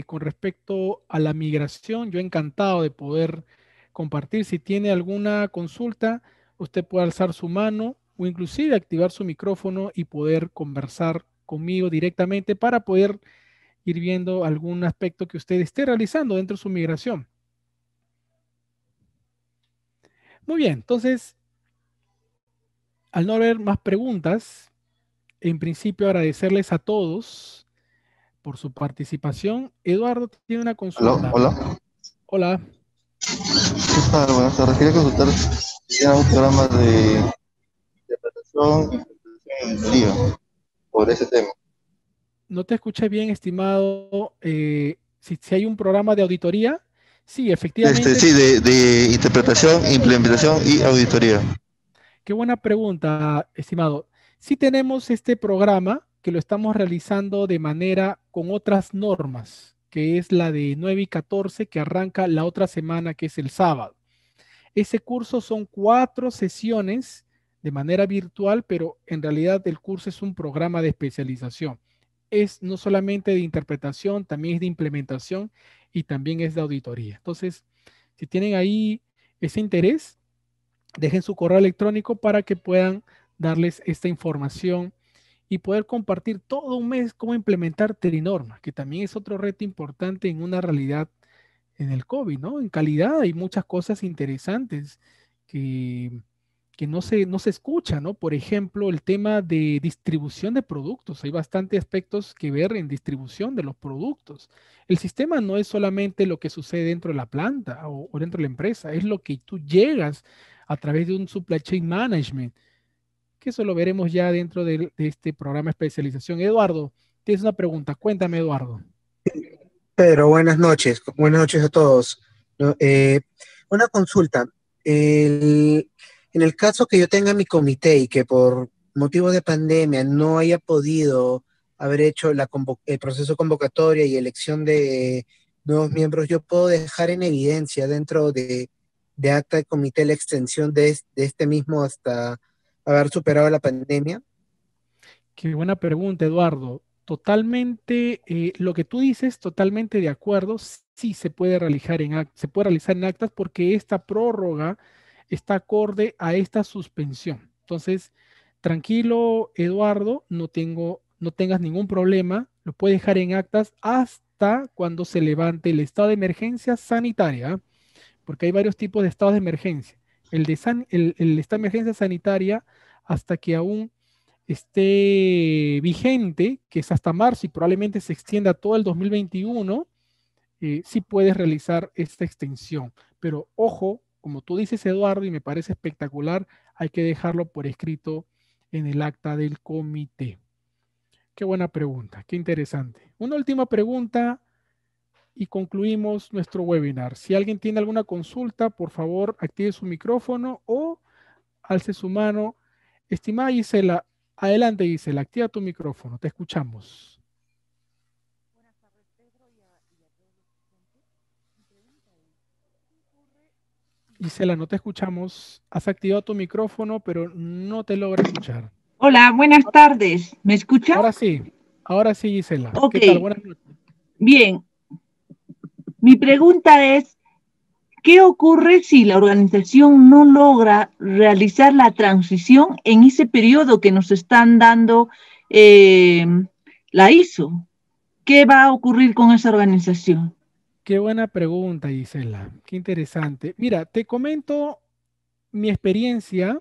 Speaker 1: con respecto a la migración. Yo encantado de poder compartir. Si tiene alguna consulta, usted puede alzar su mano o inclusive activar su micrófono y poder conversar conmigo directamente para poder ir viendo algún aspecto que usted esté realizando dentro de su migración. Muy bien, entonces, al no haber más preguntas, en principio agradecerles a todos por su participación. Eduardo tiene una
Speaker 2: Aló,
Speaker 1: consulta.
Speaker 2: hola.
Speaker 1: Hola.
Speaker 2: ¿Qué tal? Buenas tardes. Quería consultar si hay un programa de interpretación y auditoría por ese tema.
Speaker 1: No te escuché bien, estimado. Si hay un programa de auditoría, sí, efectivamente.
Speaker 2: Sí, de interpretación, implementación y auditoría.
Speaker 1: Qué buena pregunta, estimado. Sí tenemos este programa que lo estamos realizando de manera con otras normas, que es la de 9 y 14, que arranca la otra semana, que es el sábado. Ese curso son 4 sesiones de manera virtual, pero en realidad el curso es un programa de especialización. Es no solamente de interpretación, también es de implementación y también es de auditoría. Entonces, si tienen ahí ese interés, dejen su correo electrónico para que puedan darles esta información y poder compartir todo un mes cómo implementar Trinorma, que también es otro reto importante en una realidad en el COVID, ¿no? En calidad hay muchas cosas interesantes que, que no se escucha, ¿no? Por ejemplo, el tema de distribución de productos. Hay bastantes aspectos que ver en distribución de los productos. El sistema no es solamente lo que sucede dentro de la planta o dentro de la empresa, es lo que tú llegas a través de un supply chain management, que eso lo veremos ya dentro de este programa de especialización. Eduardo, tienes una pregunta. Cuéntame, Eduardo.
Speaker 3: Pedro, buenas noches a todos. No, una consulta. El- en el caso que yo tenga mi comité y que por motivos de pandemia no haya podido haber hecho el proceso convocatoria y elección de nuevos miembros, yo puedo dejar en evidencia dentro de acta de comité la extensión de este mismo hasta haber superado la pandemia.
Speaker 1: Qué buena pregunta, Eduardo. Totalmente, lo que tú dices, totalmente de acuerdo. Sí se puede realizar se puede realizar en actas porque esta prórroga está acorde a esta suspensión. Entonces, tranquilo, Eduardo, no tengas ningún problema, lo puedes dejar en actas hasta cuando se levante el estado de emergencia sanitaria, ¿ah? Porque hay varios tipos de estados de emergencia. El estado de emergencia sanitaria, hasta que aún esté vigente, que es hasta marzo y probablemente se extienda todo el 2021, sí puedes realizar esta extensión. Pero ojo, como tú dices, Eduardo, y me parece espectacular, hay que dejarlo por escrito en el acta del comité. Qué buena pregunta, qué interesante. Una última pregunta y concluimos nuestro webinar. Si alguien tiene alguna consulta, por favor, active su micrófono o alce su mano. Estimada Gisela, adelante Gisela, activa tu micrófono, te escuchamos. Gisela, no te escuchamos. Has activado tu micrófono, pero no te logra escuchar.
Speaker 4: Hola, buenas tardes. ¿Me escucha?
Speaker 1: Ahora sí, Gisela.
Speaker 4: Ok,
Speaker 1: ¿Qué tal? Buenas noches.
Speaker 4: bien. Mi pregunta es, ¿qué ocurre si la organización no logra realizar la transición en ese periodo que nos están dando la ISO? ¿Qué va a ocurrir con esa organización?
Speaker 1: Qué buena pregunta, Gisela. Qué interesante. Mira, te comento mi experiencia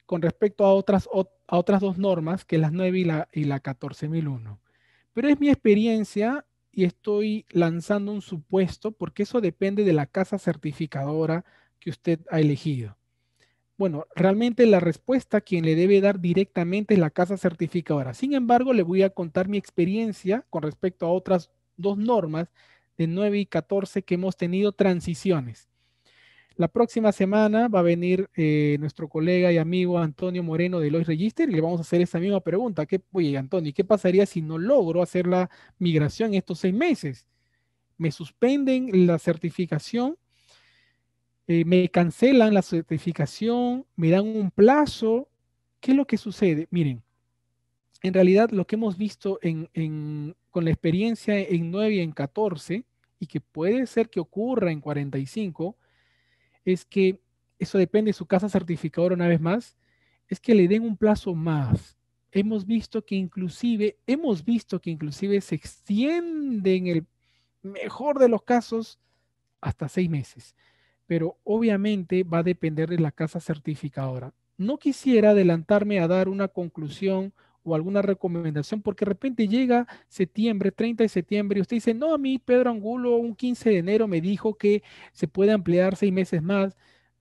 Speaker 1: con respecto a otras dos normas, que las 9 y la 14001. Pero es mi experiencia y estoy lanzando un supuesto porque eso depende de la casa certificadora que usted ha elegido. Bueno, realmente la respuesta quien le debe dar directamente es la casa certificadora. Sin embargo, le voy a contar mi experiencia con respecto a otras dos normas de 9 y 14 que hemos tenido transiciones. La próxima semana va a venir nuestro colega y amigo Antonio Moreno de Lois Register y le vamos a hacer esa misma pregunta. Oye, Antonio, ¿qué pasaría si no logro hacer la migración en estos 6 meses? ¿Me suspenden la certificación? ¿Me cancelan la certificación? ¿Me dan un plazo? ¿Qué es lo que sucede? Miren, en realidad lo que hemos visto con la experiencia en 9 y en 14 y que puede ser que ocurra en 45, es que eso depende de su casa certificadora una vez más, es que le den un plazo más. Hemos visto que inclusive se extiende en el mejor de los casos hasta 6 meses, pero obviamente va a depender de la casa certificadora. No quisiera adelantarme a dar una conclusión o alguna recomendación, porque de repente llega septiembre, 30 de septiembre, y usted dice, no, a mí Pedro Angulo un 15 de enero me dijo que se puede ampliar 6 meses más.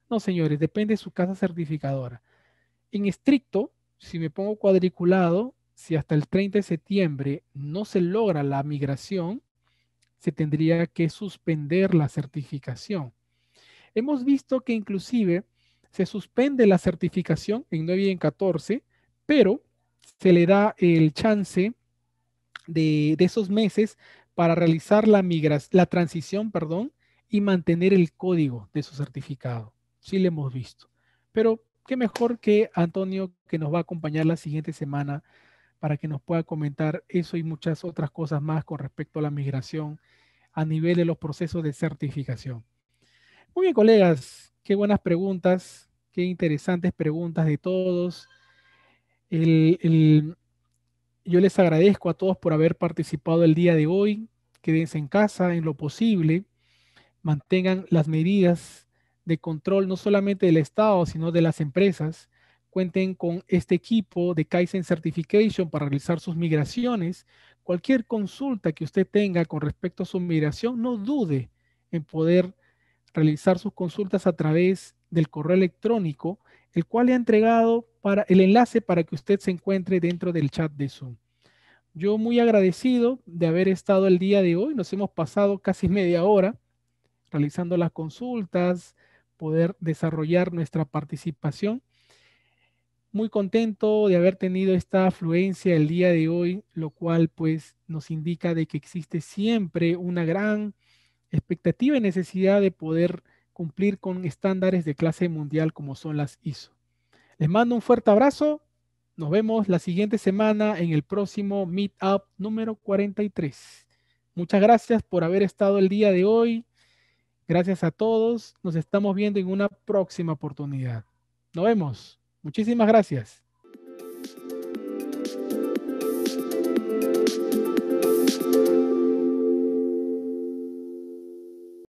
Speaker 1: No, señores, depende de su casa certificadora. En estricto, si me pongo cuadriculado, si hasta el 30 de septiembre no se logra la migración, se tendría que suspender la certificación. Hemos visto que inclusive se suspende la certificación en 9 y en 14, pero se le da el chance de esos meses para realizar la transición, perdón, y mantener el código de su certificado. Sí lo hemos visto. Pero qué mejor que Antonio, que nos va a acompañar la siguiente semana para que nos pueda comentar eso y muchas otras cosas más con respecto a la migración a nivel de los procesos de certificación. Muy bien, colegas, qué buenas preguntas, qué interesantes preguntas de todos. El, el, yo les agradezco a todos por haber participado el día de hoy. Quédense en casa en lo posible. Mantengan las medidas de control no solamente del Estado, sino de las empresas. Cuenten con este equipo de Kaizen Certification para realizar sus migraciones. Cualquier consulta que usted tenga con respecto a su migración, no dude en poder realizar sus consultas a través del correo electrónico, el cual le ha entregado el enlace para que usted se encuentre dentro del chat de Zoom. Yo muy agradecido de haber estado el día de hoy. Nos hemos pasado casi media hora realizando las consultas, poder desarrollar nuestra participación. Muy contento de haber tenido esta afluencia el día de hoy, lo cual pues nos indica de que existe siempre una gran expectativa y necesidad de poder cumplir con estándares de clase mundial como son las ISO. Les mando un fuerte abrazo. Nos vemos la siguiente semana en el próximo Meetup número 43. Muchas gracias por haber estado el día de hoy Gracias a todos. Nos estamos viendo en una próxima oportunidad. Nos vemos. Muchísimas gracias.